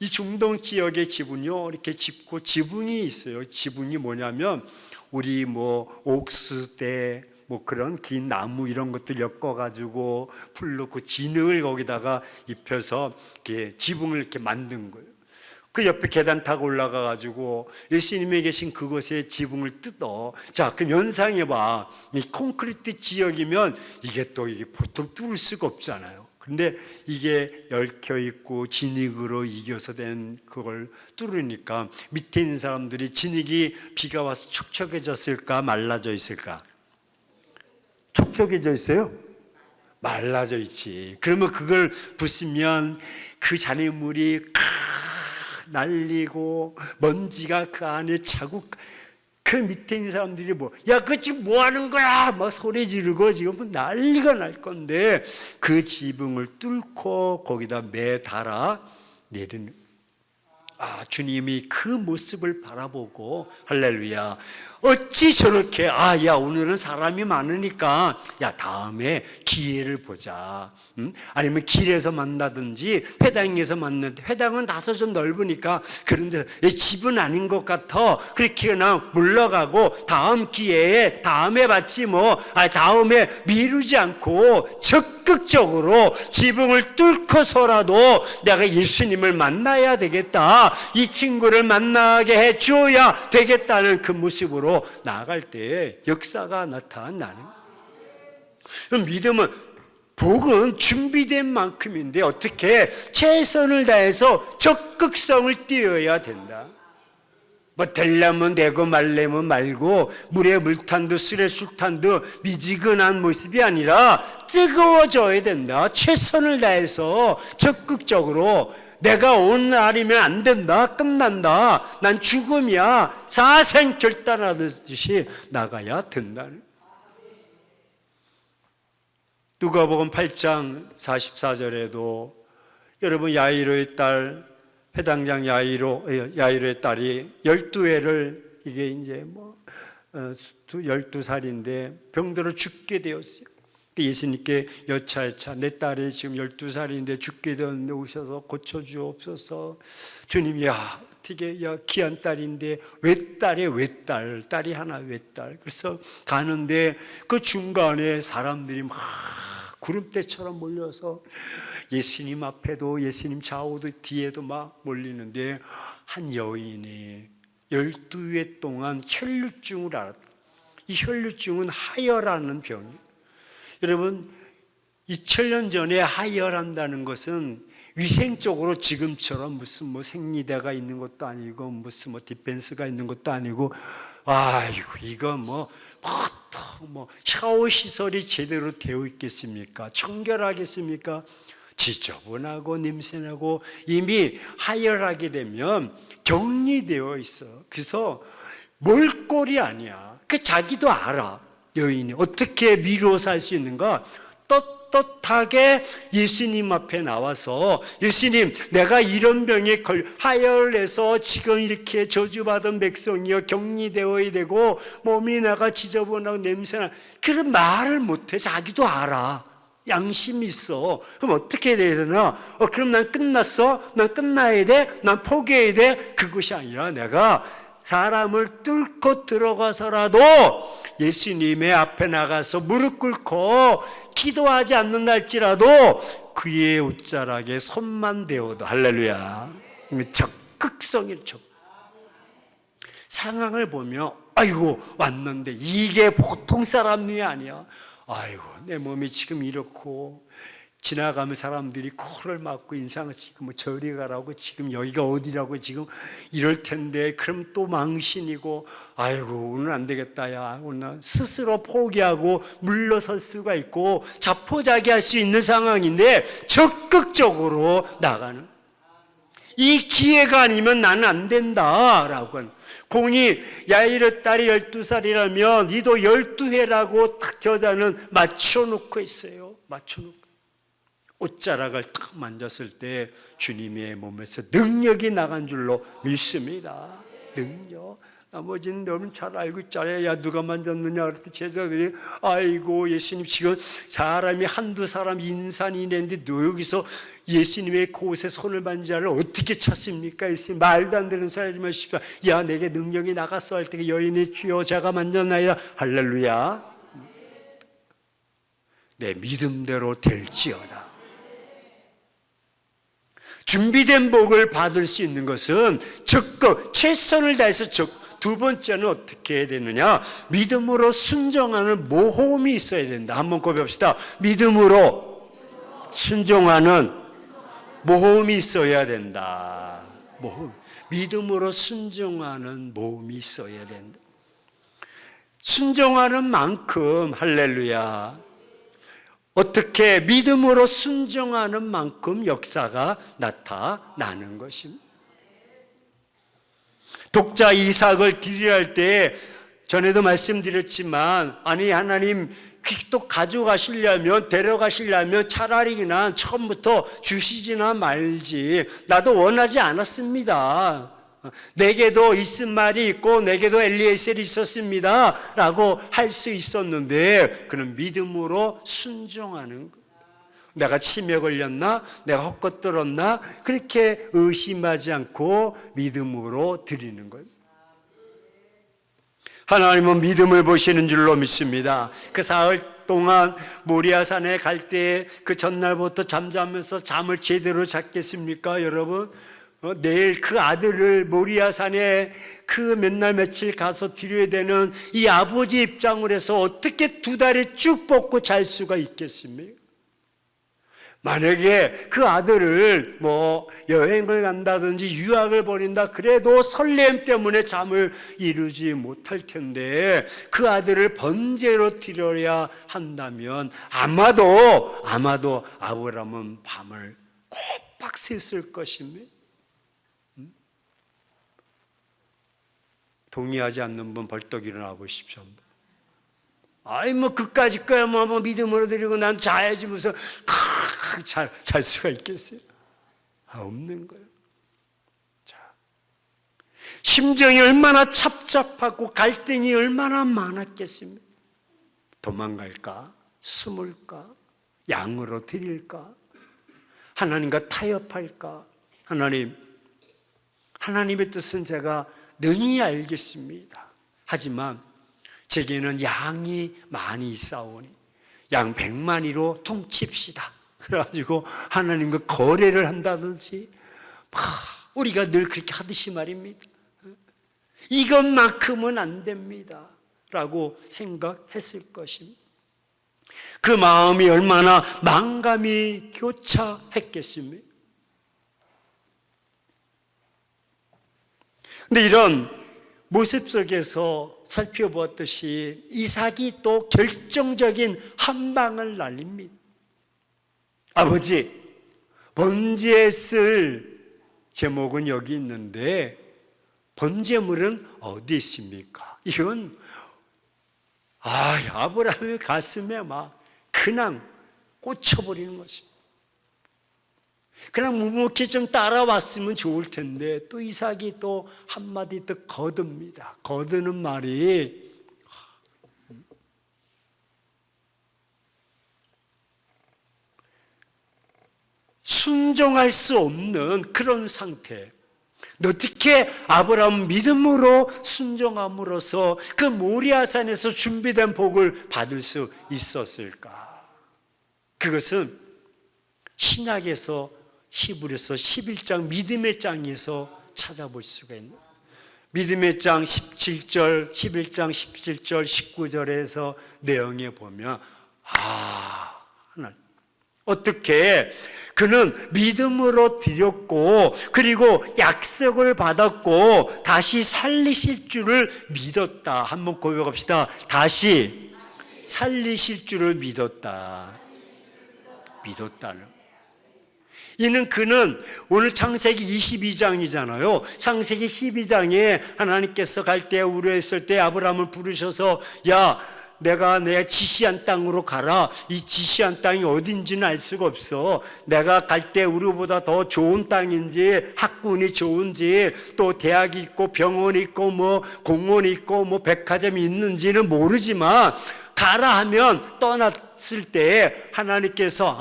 이 중동 지역의 지붕이요, 이렇게 짚고 지붕이 있어요. 지붕이 뭐냐면 우리 뭐 옥수대 뭐 그런 긴 나무 이런 것들 엮어가지고 풀 넣고 진흙을 거기다가 입혀서 이렇게 지붕을 이렇게 만든 거예요. 그 옆에 계단 타고 올라가가지고 예수님이 계신 그곳에 지붕을 뜯어. 자, 그럼 연상해봐. 이 콘크리트 지역이면 이게 또 이게 보통 뚫을 수가 없잖아요. 근데 이게 얽혀 있고 진흙으로 이겨서 된 그걸 뚫으니까 밑에 있는 사람들이 진흙이 비가 와서 촉촉해졌을까 말라져 있을까? 촉촉해져 있어요? 말라져 있지. 그러면 그걸 부수면 그 잔해물이 날리고 먼지가 그 안에 자국. 그 밑에 있는 사람들이 야, 그 지금 뭐 하는 거야? 막 소리 지르고 지금 난리가 날 건데 그 지붕을 뚫고 거기다 매달아 내리는. 주님이 그 모습을 바라보고 할렐루야, 어찌 저렇게 야 오늘은 사람이 많으니까 야 다음에 기회를 보자. 아니면 길에서 만나든지 회당에서 만나든지, 회당은 다소 좀 넓으니까 그런데 집은 아닌 것 같아. 그렇게 그냥 물러가고 다음 기회에 다음에 봤지 뭐. 다음에 미루지 않고 적극적으로 지붕을 뚫고서라도 내가 예수님을 만나야 되겠다, 이 친구를 만나게 해줘야 되겠다는 그 모습으로 나아갈 때 역사가 나타나는. 믿음은, 복은 준비된 만큼인데 어떻게 최선을 다해서 적극성을 띄어야 된다. 뭐 되려면 되고 말려면 말고 물에 물탄 듯 술에 술탄 듯 미지근한 모습이 아니라 뜨거워져야 된다. 최선을 다해서 적극적으로 내가 오늘 아니면 안 된다. 끝난다. 난 죽음이야. 사생 결단하듯이 나가야 된다는. 누가복음 8장 44절에도 여러분 야이로의 딸 회당장 야이로의 딸이 12회를 이게 이제 12살인데 병들어 죽게 되었어요. 예수님께 여차여차 내 딸이 지금 12살인데 죽게 되었는데 오셔서 고쳐주옵소서. 주님, 야 어떻게 귀한 딸인데 왜 딸이 하나 왜 딸. 그래서 가는데 그 중간에 사람들이 막 구름대처럼 몰려서 예수님 앞에도 예수님 좌우도 뒤에도 막 몰리는데 한 여인이 12회 동안 혈류증을 앓았다. 이 혈류증은 하혈하는 병이에요. 여러분 2000년 전에 하혈한다는 것은 위생적으로 지금처럼 무슨 생리대가 있는 것도 아니고 무슨 디펜스가 있는 것도 아니고 아이고 이거 보통 샤워 시설이 제대로 되어 있겠습니까? 청결하겠습니까? 지저분하고 냄새나고 이미 하혈하게 되면 격리되어 있어. 그래서 몰골이 아니야. 자기도 알아. 여인이 어떻게 미루어 살 수 있는가? 떳떳하게 예수님 앞에 나와서 예수님, 내가 이런 병에 하혈해서 지금 이렇게 저주받은 백성이여 격리되어야 되고 몸이 나가 지저분하고 냄새나. 그런 말을 못해. 자기도 알아. 양심이 있어. 그럼 어떻게 해야 되나? 그럼 난 끝났어? 난 끝나야 돼? 난 포기해야 돼? 그것이 아니라 내가 사람을 뚫고 들어가서라도 예수님의 앞에 나가서 무릎 꿇고 기도하지 않는다 할지라도 그의 옷자락에 손만 대어도 할렐루야. 적극성이 상황을 보며 아이고 왔는데 이게 보통 사람이 아니야. 아이고 내 몸이 지금 이렇고 지나가면 사람들이 코를 막고 인상을 지금 저리 가라고 지금 여기가 어디라고 지금 이럴 텐데 그럼 또 망신이고 아이고 오늘 안 되겠다 야 오늘 스스로 포기하고 물러설 수가 있고 자포자기할 수 있는 상황인데 적극적으로 나가는 이 기회가 아니면 나는 안 된다라고 하는 공이 야이로 딸이 12살이라면 니도 12회라고 딱 저자는 맞춰놓고 있어요. 맞춰놓고 옷자락을 딱 만졌을 때 주님의 몸에서 능력이 나간 줄로 믿습니다. 능력. 나머지는 너무 잘 알고 있잖아요. 야 누가 만졌느냐 그랬더니 제자들이 아이고 예수님 지금 사람이 한두 사람 인산이내는데 너 여기서 예수님의 곳에 손을 만지를 어떻게 찾습니까? 예수님 말도 안 되는 소리 하지 마십시오. 야 내게 능력이 나갔어 할 때 여인의 주여 제가 만졌나이다. 할렐루야. 내 믿음대로 될지어다. 준비된 복을 받을 수 있는 것은 적극 최선을 다해서 두 번째는 어떻게 해야 되느냐? 믿음으로 순종하는 모험이 있어야 된다. 한번 고백합시다. 믿음으로 순종하는 모험이 있어야 된다. 모험. 믿음으로 순종하는 모험이 있어야 된다. 순종하는 만큼 할렐루야. 어떻게 믿음으로 순종하는 만큼 역사가 나타나는 것입니다. 독자 이삭을 드리려 할 때 전에도 말씀드렸지만 아니 하나님 또 가져가시려면 데려가시려면 차라리 그냥 처음부터 주시지나 말지 나도 원하지 않았습니다. 내게도 있은 말이 있고 내게도 엘리에셀이 있었습니다 라고 할 수 있었는데 그는 믿음으로 순종하는 것. 내가 치매 걸렸나? 내가 헛것 들었나? 그렇게 의심하지 않고 믿음으로 드리는 것. 하나님은 믿음을 보시는 줄로 믿습니다. 그 사흘 동안 모리아산에 갈 때 그 전날부터 잠자면서 잠을 제대로 잤겠습니까 여러분? 내일 그 아들을 모리아산에 그 몇 날 며칠 가서 드려야 되는 이 아버지 입장을 해서 어떻게 두 다리 쭉 뻗고 잘 수가 있겠습니까? 만약에 그 아들을 뭐 여행을 간다든지 유학을 보낸다 그래도 설렘 때문에 잠을 이루지 못할 텐데 그 아들을 번제로 드려야 한다면 아마도 아브라함은 밤을 꼬박 샜을 것입니다. 동의하지 않는 분 벌떡 일어나 보십시오. 아이 뭐 그까짓 거야 뭐 믿음으로 드리고 난 자야지 무슨 잘 수가 있겠어요? 없는 거예요. 자, 심정이 얼마나 착잡하고 갈등이 얼마나 많았겠습니까? 도망갈까? 숨을까? 양으로 드릴까? 하나님과 타협할까? 하나님의 뜻은 제가 능히 알겠습니다. 하지만 제게는 양이 많이 있사오니 양 100마리로 통칩시다. 그래가지고 하나님과 거래를 한다든지 우리가 늘 그렇게 하듯이 말입니다. 이것만큼은 안 됩니다 라고 생각했을 것입니다. 그 마음이 얼마나 망감이 교차했겠습니까? 근데 이런 모습 속에서 살펴보았듯이 이삭이 또 결정적인 한 방을 날립니다. 아버지, 번제에 쓸 제목은 여기 있는데 번제물은 어디 있습니까? 이건 아브라함의 가슴에 막 그냥 꽂혀버리는 것입니다. 그냥 묵묵히 좀 따라왔으면 좋을 텐데 또 이삭이 또 한마디 더 거듭니다. 거드는 말이 순종할 수 없는 그런 상태. 어떻게 아브라함 믿음으로 순종함으로써 그 모리아산에서 준비된 복을 받을 수 있었을까? 그것은 신약에서 히브리서 11장 믿음의 장에서 찾아볼 수가 있는 믿음의 장 17절, 11장 17절, 19절에서 내용에 보면 어떻게 그는 믿음으로 드렸고 그리고 약속을 받았고 다시 살리실 줄을 믿었다. 한번 고백합시다. 다시 살리실 줄을 믿었다. 믿었다는 이는 그는 오늘 창세기 22장이잖아요. 창세기 12장에 하나님께서 갈대아 우르에 있을 때 아브라함을 부르셔서 내가 지시한 땅으로 가라. 이 지시한 땅이 어딘지는 알 수가 없어. 내가 갈대아 우르보다 더 좋은 땅인지 학군이 좋은지 또 대학이 있고 병원이 있고 뭐 공원이 있고 뭐 백화점이 있는지는 모르지만 가라 하면 떠났을 때 하나님께서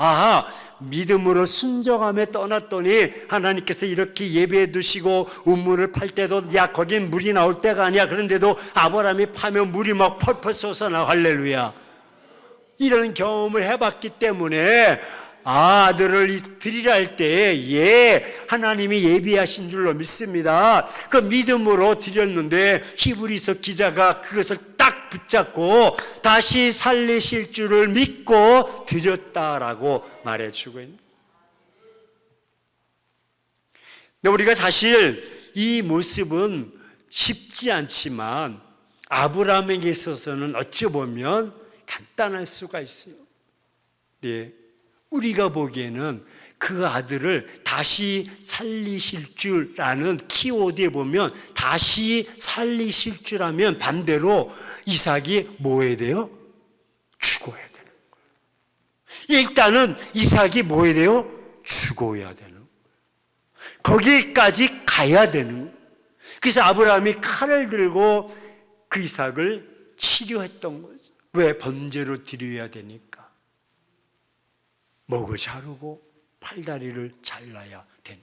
믿음으로 순종함에 떠났더니 하나님께서 이렇게 예배해 두시고 우물을 팔 때도 거긴 물이 나올 때가 아니야. 그런데도 아브라함이 파면 물이 막 펄펄 솟아나. 할렐루야. 이런 경험을 해봤기 때문에 아들을 드리라 할 때 하나님이 예비하신 줄로 믿습니다. 그 믿음으로 드렸는데 히브리서 기자가 그것을 딱 붙잡고 다시 살리실 줄을 믿고 드렸다라고 말해주고 있는. 근데 우리가 사실 이 모습은 쉽지 않지만 아브라함에게 있어서는 어찌 보면 간단할 수가 있어요. 우리가 보기에는 그 아들을 다시 살리실 줄라는 키워드에 보면 다시 살리실 줄 하면 반대로 이삭이 뭐 해야 돼요? 죽어야 되는 거예요. 일단은 이삭이 뭐 해야 돼요? 죽어야 되는 거예요. 거기까지 가야 되는 거예요. 그래서 아브라함이 칼을 들고 그 이삭을 치료했던 거죠. 왜? 번제로 드려야 되니까. 목을 자르고 팔다리를 잘라야 된.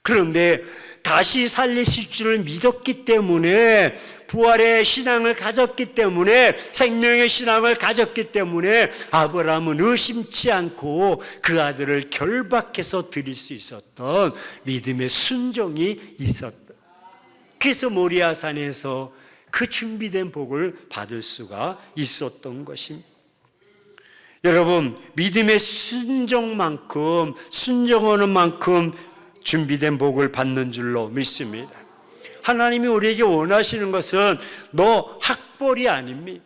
그런데 다시 살리실 줄을 믿었기 때문에 부활의 신앙을 가졌기 때문에 생명의 신앙을 가졌기 때문에 아브라함은 의심치 않고 그 아들을 결박해서 드릴 수 있었던 믿음의 순종이 있었다. 그래서 모리아산에서 그 준비된 복을 받을 수가 있었던 것입니다. 여러분, 믿음의 순종만큼, 순종하는 만큼 준비된 복을 받는 줄로 믿습니다. 하나님이 우리에게 원하시는 것은 너 학벌이 아닙니다.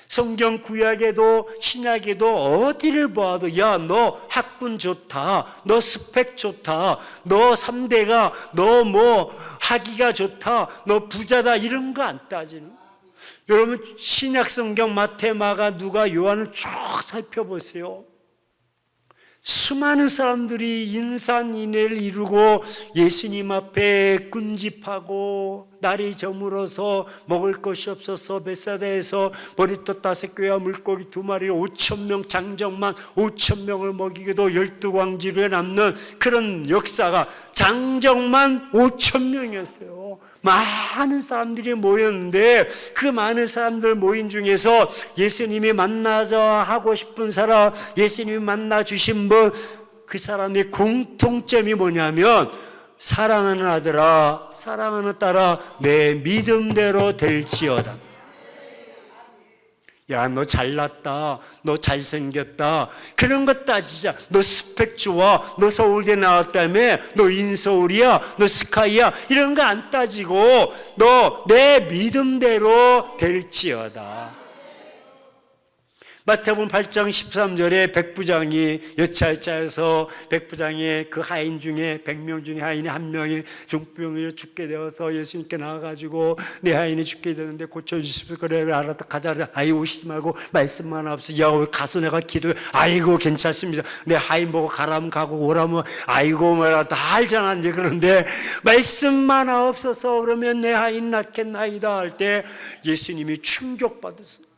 성경 구약에도 신약에도 어디를 봐도 야, 너 학군 좋다, 너 스펙 좋다, 너 3대가, 너 뭐 학위가 좋다, 너 부자다, 이런 거 안 따지는. 여러분, 신약 성경 마태, 마가, 누가, 요한을 쭉 살펴보세요. 수많은 사람들이 인산인해를 이루고 예수님 앞에 꾼집하고 날이 저물어서 먹을 것이 없어서 벳사다에서 머리털 5개와 물고기 2마리 5,000명, 장정만 5,000명을 먹이기도 12광지루에 남는 그런 역사가, 장정만 5,000명이었어요. 많은 사람들이 모였는데 그 많은 사람들 모인 중에서 예수님이 만나자 하고 싶은 사람, 예수님이 만나 주신 분, 그 사람의 공통점이 뭐냐면 사랑하는 아들아, 사랑하는 딸아, 내 믿음대로 될지어다. 야, 너 잘났다, 너 잘생겼다, 그런 거 따지자. 너 스펙 좋아, 너 서울대 나왔다며, 너 인서울이야, 너 스카이야, 이런 거 안 따지고 너 내 믿음대로 될지어다. 마태복음 8장 13절에 백부장이 여차여차해서 백부장의 그 하인 중에 100명 중에 하인이 한 명이 중병으로 죽게 되어서 예수님께 나와가지고 내 하인이 죽게 되는데 고쳐주십시오. 그래, 알았다, 가자. 아이, 오시지 말고 말씀만 없어. 야, 가서 내가 기도해. 아이고, 괜찮습니다. 내 하인 보고 가라면 가고 오라면 아이고 뭐라 다 알잖아. 이제 그런데 말씀만 없어서 그러면 내 하인 낫겠나이다 할 때 예수님이 충격받았어요.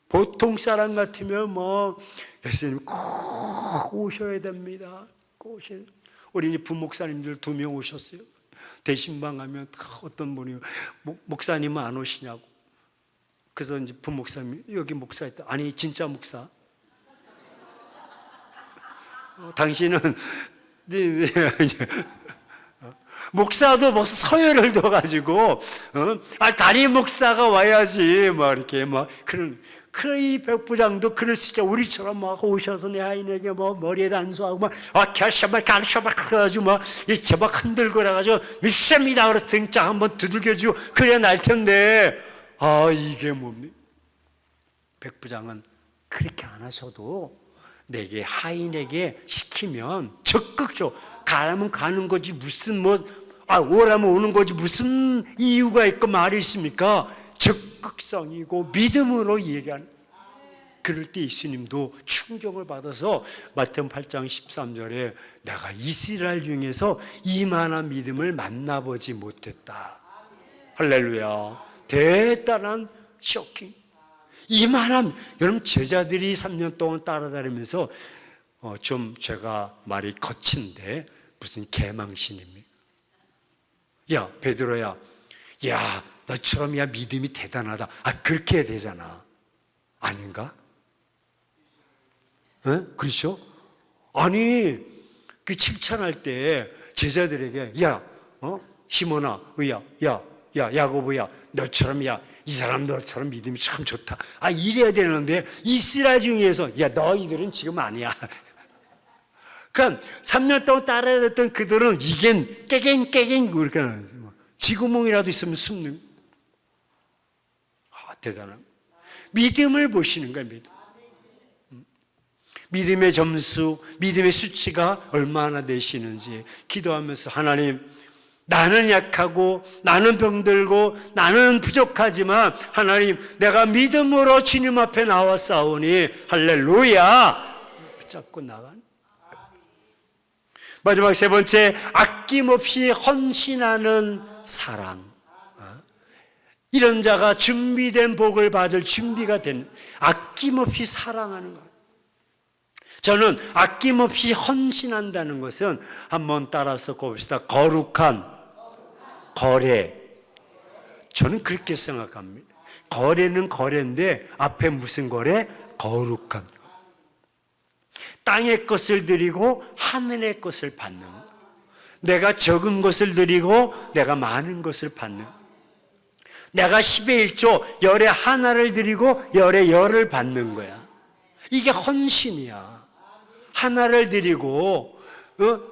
보통 사람 같으면 뭐 예수님 꼭 오셔야 됩니다. 꼭 오셔야 됩니다. 우리 이제 부목사님들 2명 오셨어요. 대신방 가면 어떤 분이 목사님은 안 오시냐고. 그래서 이제 부목사님 여기 목사 있다. 아니 진짜 목사. 당신은 목사도 뭐 서열을 둬가지고 담임 목사가 와야지 막 이렇게 막 그런. 이 백부장도 그럴 수 있죠. 우리처럼 막 오셔서 내 아이에게 뭐 머리에다 안수하고 막 캬샤막 가르샤막 그래가지고 막 이제 막 흔들고 그래가지고 믿습니다 그래서 등짝 한번 두들겨주고 그래야 날 텐데, 아, 이게 뭡니까? 백부장은 그렇게 안 하셔도 내게 하인에게 시키면 적극적으로 가라면 가는 거지 무슨 오라면 오는 거지 무슨 이유가 있고 말이 있습니까? 적극성이고 믿음으로 얘기하는. 그럴 때 예수님도 충격을 받아서 마태복음 8장 13절에 내가 이스라엘 중에서 이만한 믿음을 만나보지 못했다. 할렐루야. 대단한 쇼킹. 이만한, 여러분 제자들이 3년 동안 따라다니면서 좀 제가 말이 거친데 무슨 개망신입니까? 야, 베드로야, 야, 너처럼 야 믿음이 대단하다. 그렇게 해야 되잖아. 아닌가? 그렇죠? 아니, 그 칭찬할 때 제자들에게 야, 시몬아, 야, 야고보야, 너처럼 이 사람 너처럼 믿음이 참 좋다. 이래야 되는데 이스라엘 중에서 야, 너희들은 지금 아니야. 그러니까 3년 동안 따라다녔던 그들은 이겐 깨갱 그렇게 하는 지구멍이라도 있으면 숨는. 대단한 믿음을 보시는 거예요. 믿음의 점수, 믿음의 수치가 얼마나 되시는지 기도하면서 하나님, 나는 약하고 나는 병들고 나는 부족하지만 하나님, 내가 믿음으로 주님 앞에 나와 싸우니 할렐루야 붙잡고 나간. 마지막 3번째, 아낌없이 헌신하는 사랑. 이런 자가 준비된 복을 받을 준비가 된, 아낌없이 사랑하는 것. 저는 아낌없이 헌신한다는 것은 한번 따라서 봅시다. 거룩한 거래. 저는 그렇게 생각합니다. 거래는 거래인데 앞에 무슨 거래? 거룩한. 땅의 것을 드리고 하늘의 것을 받는. 내가 적은 것을 드리고 내가 많은 것을 받는. 내가 10의 1조 열의 하나를 드리고 열의 열을 받는 거야. 이게 헌신이야. 하나를 드리고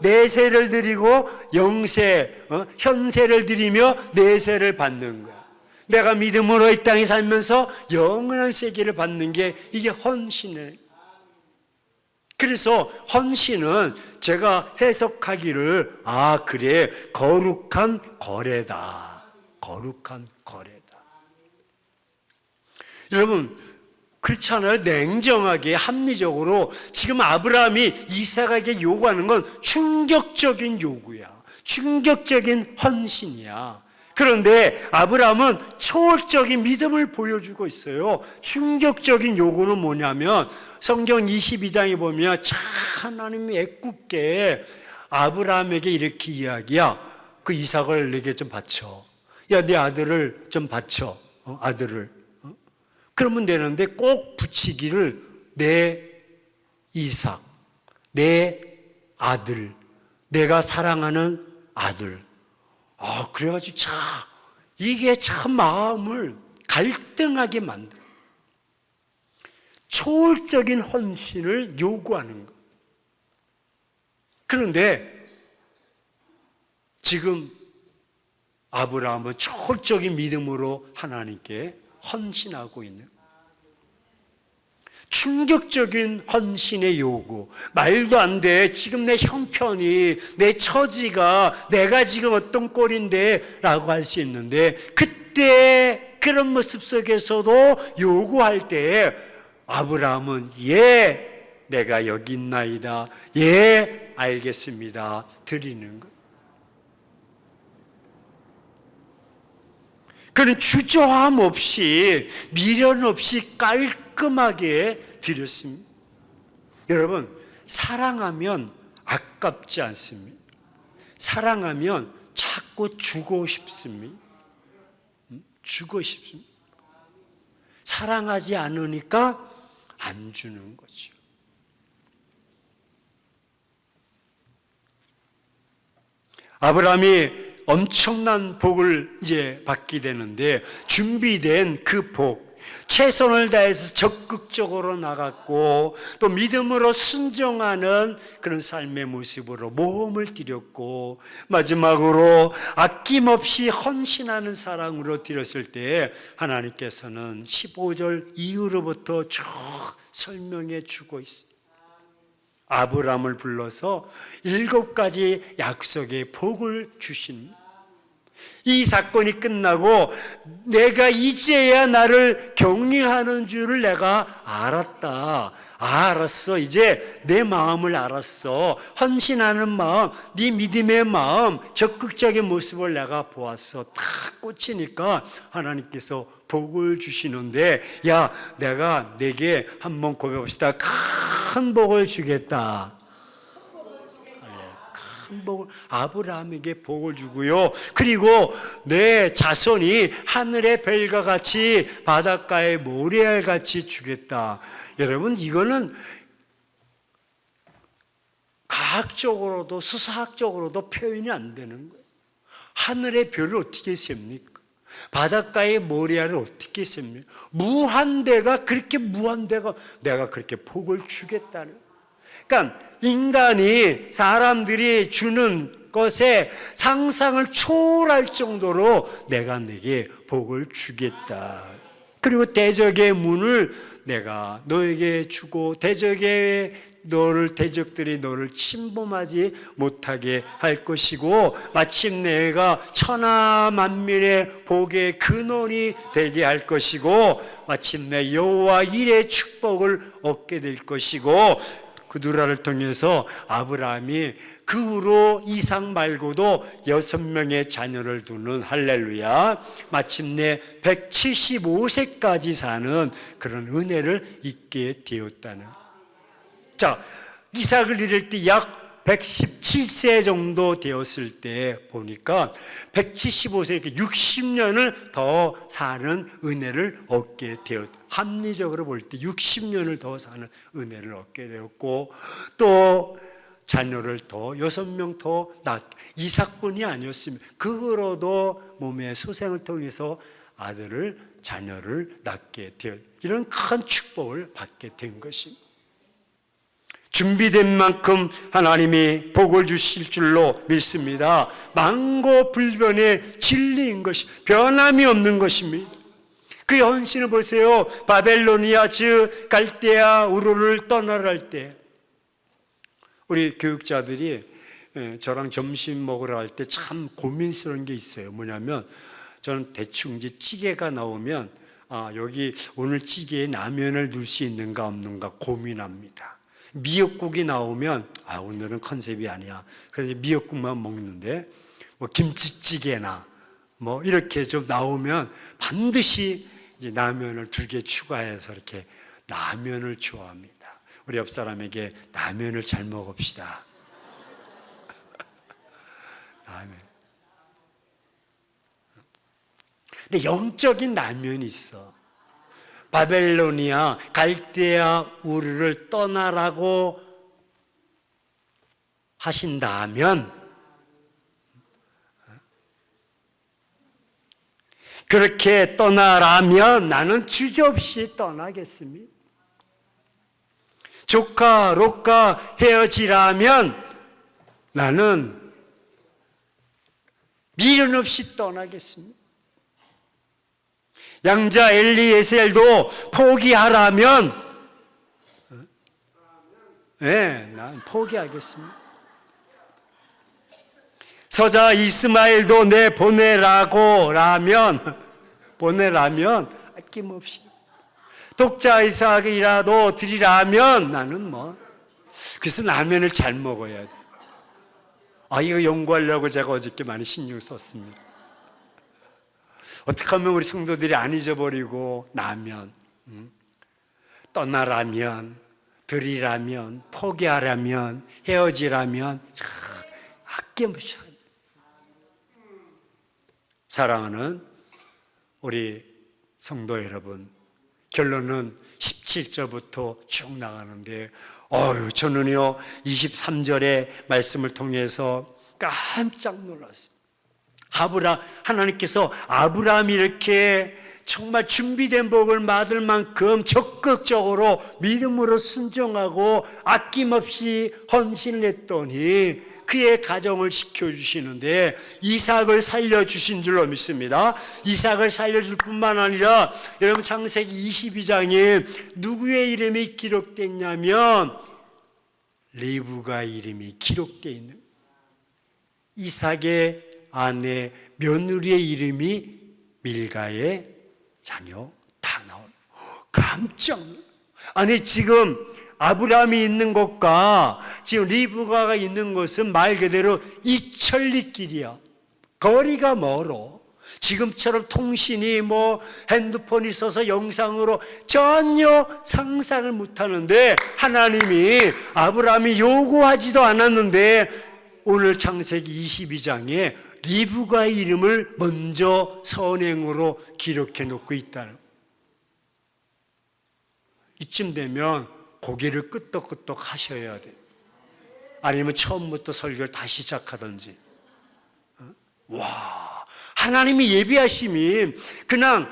내세를 드리고 영세, 현세를 드리며 내세를 받는 거야. 내가 믿음으로 이 땅에 살면서 영원한 세계를 받는 게 이게 헌신이에요. 그래서 헌신은 제가 해석하기를 그래, 거룩한 거래다. 거룩한 거래다. 여러분, 그렇지 않아요? 냉정하게 합리적으로 지금 아브라함이 이삭에게 요구하는 건 충격적인 요구야. 충격적인 헌신이야. 그런데 아브라함은 초월적인 믿음을 보여주고 있어요. 충격적인 요구는 뭐냐면 성경 22장에 보면 참 하나님이 애꿎게 아브라함에게 이렇게 이야기야. 그 이삭을 내게 좀 바쳐. 야, 네 아들을 좀 바쳐. 아들을. 그러면 되는데 꼭 붙이기를 내 이삭, 내 아들, 내가 사랑하는 아들. 그래가지고 이게 참 마음을 갈등하게 만들어. 초월적인 헌신을 요구하는 것. 그런데 지금 아브라함은 초월적인 믿음으로 하나님께 헌신하고 있는 충격적인 헌신의 요구. 말도 안 돼. 지금 내 형편이, 내 처지가, 내가 지금 어떤 꼴인데 라고 할 수 있는데 그때 그런 모습 속에서도 요구할 때 아브라함은 내가 여기 있나이다. 알겠습니다. 드리는 것. 그는 주저함 없이 미련 없이 깔끔하게 드렸습니다. 여러분, 사랑하면 아깝지 않습니다. 사랑하면 자꾸 주고 싶습니다. 주고 싶습니다. 사랑하지 않으니까 안 주는 거죠. 아브라함이 엄청난 복을 이제 받게 되는데 준비된 그 복, 최선을 다해서 적극적으로 나갔고 또 믿음으로 순종하는 그런 삶의 모습으로 모험을 드렸고 마지막으로 아낌없이 헌신하는 사랑으로 드렸을 때 하나님께서는 15절 이후로부터 쭉 설명해 주고 있어요. 아브라함을 불러서 7가지 약속의 복을 주십니다. 이 사건이 끝나고 내가 이제야 나를 격려하는 줄을 내가 알았다. 알았어. 이제 내 마음을 알았어. 헌신하는 마음, 네 믿음의 마음, 적극적인 모습을 내가 보았어. 다 꽂히니까 하나님께서 복을 주시는데 내가 내게 한번 고백합시다. 큰 복을 주겠다. 큰 복을, 아브라함에게 복을 주고요. 그리고 내 자손이 하늘의 별과 같이 바닷가의 모래알 같이 주겠다. 여러분, 이거는 과학적으로도 수사학적으로도 표현이 안 되는 거예요. 하늘의 별을 어떻게 셉니까? 바닷가의 모래알을 어떻게 셉니까? 무한대가 그렇게 무한대가 내가 그렇게 복을 주겠다는. 그러니까 인간이 사람들이 주는 것에 상상을 초월할 정도로 내가 내게 복을 주겠다. 그리고 대적의 문을 내가 너에게 주고 대적들이 너를 침범하지 못하게 할 것이고 마침내 내가 천하 만민의 복의 근원이 되게 할 것이고 마침내 여호와 일의 축복을 얻게 될 것이고 그두라를 통해서 아브라함이 그 후로 이삭 말고도 6명의 자녀를 두는 할렐루야 마침내 175세까지 사는 그런 은혜를 잊게 되었다는. 자, 이삭을 잃을 때 약 117세 정도 되었을 때 보니까 175세, 60년을 더 사는 은혜를 얻게 되었다. 합리적으로 볼 때 60년을 더 사는 은혜를 얻게 되었고 또 자녀를 더 6명 더 낳았다. 이삭뿐이 아니었습니다. 그 후로도 몸의 소생을 통해서 자녀를 낳게 되었다. 이런 큰 축복을 받게 된 것입니다. 준비된 만큼 하나님이 복을 주실 줄로 믿습니다. 만고불변의 진리인 것이, 변함이 없는 것입니다. 그 헌신을 보세요. 바벨로니아 즉 갈대아 우르를 떠나라 할 때 우리 교육자들이 저랑 점심 먹으러 갈 때 참 고민스러운 게 있어요. 뭐냐면 저는 대충 이제 찌개가 나오면 여기 오늘 찌개에 라면을 넣을 수 있는가 없는가 고민합니다. 미역국이 나오면 오늘은 컨셉이 아니야. 그래서 미역국만 먹는데 뭐 김치찌개나 뭐 이렇게 좀 나오면 반드시 이제 라면을 2개 추가해서 이렇게 라면을 좋아합니다. 우리 옆 사람에게 라면을 잘 먹읍시다. 라면. 근데 영적인 라면이 있어. 바벨로니아 갈대아 우르를 떠나라고 하신다면 그렇게 떠나라면 나는 주저없이 떠나겠습니다. 조카, 롯과 헤어지라면 나는 미련 없이 떠나겠습니다. 양자 엘리에셀도 포기하라면 난 포기하겠습니다. 서자 이스마엘도 내 보내라면 아낌없이 독자 이삭이라도 드리라면 나는 그래서 라면을 잘 먹어야 돼. 이거 연구하려고 제가 어저께 많이 신경 썼습니다. 어떻게 하면 우리 성도들이 안 잊어버리고 라면, 떠나라면, 드리라면, 포기하라면, 헤어지라면 아낌없이. 사랑하는 우리 성도 여러분, 결론은 17절부터 쭉 나가는데 저는요 23절의 말씀을 통해서 깜짝 놀랐어요. 하나님께서 아브라함이 이렇게 정말 준비된 복을 받을 만큼 적극적으로 믿음으로 순종하고 아낌없이 헌신을 했더니 그의 가정을 지켜주시는데 이삭을 살려주신 줄로 믿습니다. 이삭을 살려줄 뿐만 아니라 여러분 창세기 22장에 누구의 이름이 기록되어 있냐면 리브가 이름이 기록되어 있는, 이삭의 아내 며느리의 이름이 밀가의 자녀 다 나오는. 깜짝. 아니 지금 아브라함이 있는 곳과 지금 리브가가 있는 곳은 말 그대로 이천리길이야. 거리가 멀어. 지금처럼 통신이 핸드폰이 있어서 영상으로 전혀 상상을 못하는데 하나님이 아브라함이 요구하지도 않았는데 오늘 창세기 22장에 리브가의 이름을 먼저 선행으로 기록해 놓고 있다는. 이쯤 되면 고개를 끄덕끄덕 하셔야 돼. 아니면 처음부터 설교를 다시 시작하든지. 와, 하나님이 예배하심이 그냥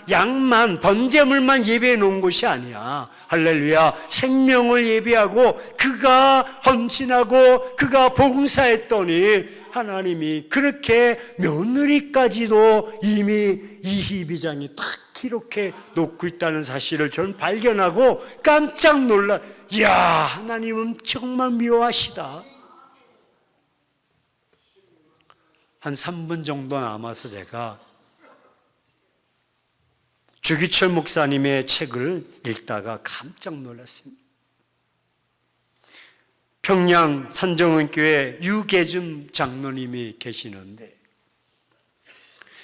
양만 번제물만 예배해 놓은 것이 아니야. 할렐루야. 생명을 예배하고 그가 헌신하고 그가 봉사했더니 하나님이 그렇게 며느리까지도 이미 22장에 딱 기록해 놓고 있다는 사실을 저는 발견하고 깜짝 놀라. 이야, 하나님은 정말 묘하시다. 한 3분 정도 남아서 제가 주기철 목사님의 책을 읽다가 깜짝 놀랐습니다. 평양 산정은교회 유계준 장로님이 계시는데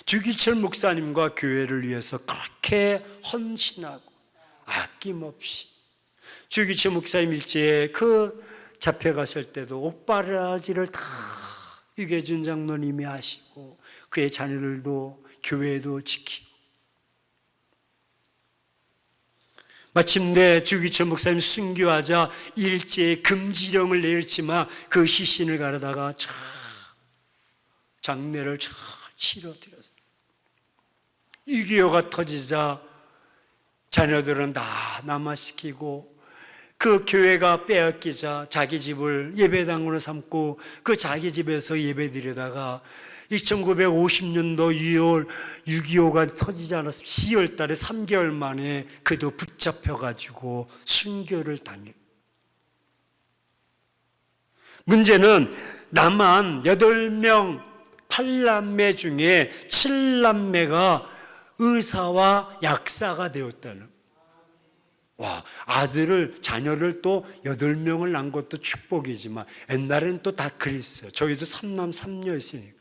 주기철 목사님과 교회를 위해서 그렇게 헌신하고 아낌없이, 주기철 목사님 일제에 잡혀갔을 때도 옷바라지를 다 유계준 장로님이 하시고 그의 자녀들도 교회도 지키고, 마침내 주기철 목사님 순교하자 일제에 금지령을 내렸지만 그 시신을 가르다가 장례를 잘 치러드렸어요. 6.25가 터지자 자녀들은 다 남아시키고 그 교회가 빼앗기자 자기 집을 예배당으로 삼고 그 자기 집에서 예배드리다가 1950년도 2월 6.25가 터지지 않았습니다. 10월 달에 3개월 만에 그도 붙잡혀가지고 순교를 당했. 문제는 남한 8명 8남매 중에 7남매가 의사와 약사가 되었다는. 와, 자녀를 또 8명을 낳은 것도 축복이지만 옛날엔 또 다 그랬어요. 저희도 3남 3녀였으니까.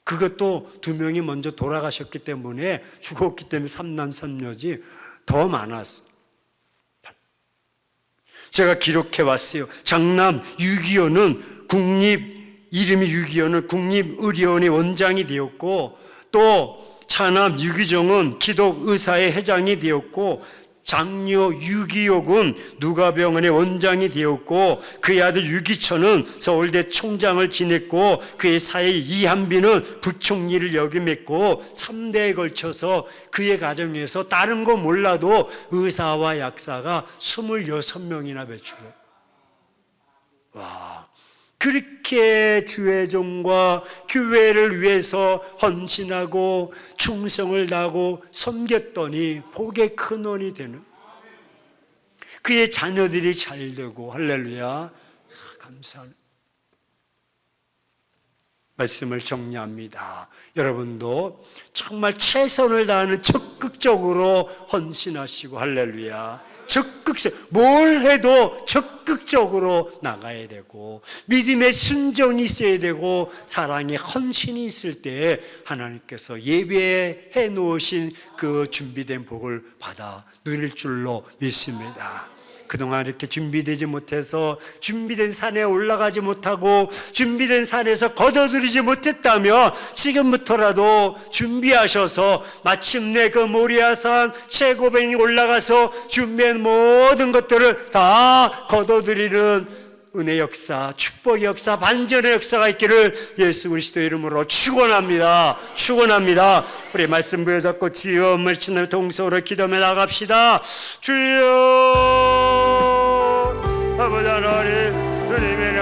그것도 2명이 먼저 돌아가셨기 때문에 죽었기 때문에 3남 3녀지 더 많았어요. 제가 기록해 왔어요. 장남 6.25는 이름이 6.25는 국립의료원의 원장이 되었고, 또 차남 유기종은 기독의사의 회장이 되었고, 장녀 유기옥은 누가병원의 원장이 되었고, 그의 아들 유기천은 서울대 총장을 지냈고, 그의 사위 이한빈은 부총리를 역임했고, 3대에 걸쳐서 그의 가정에서 다른 거 몰라도 의사와 약사가 26명이나 배출해요. 와, 그렇게 주의 종과 교회를 위해서 헌신하고 충성을 다하고 섬겼더니 복의 근원이 되는, 그의 자녀들이 잘 되고, 할렐루야, 감사합니다. 말씀을 정리합니다. 여러분도 정말 최선을 다하는 적극적으로 헌신하시고, 할렐루야, 뭘 해도 적극적으로 나가야 되고, 믿음의 순종이 있어야 되고, 사랑의 헌신이 있을 때 하나님께서 예배해 놓으신 그 준비된 복을 받아 누릴 줄로 믿습니다. 그동안 이렇게 준비되지 못해서 준비된 산에 올라가지 못하고 준비된 산에서 거둬들이지 못했다면 지금부터라도 준비하셔서 마침내 그 모리아산 최고봉에 올라가서 준비한 모든 것들을 다 거둬들이는 은혜 역사, 축복의 역사, 반전의 역사가 있기를 예수 그리스도의 이름으로 축원합니다. 축원합니다. 우리 말씀 부여잡고 주여 말씀을 동서로 기도하며 나갑시다. 주여.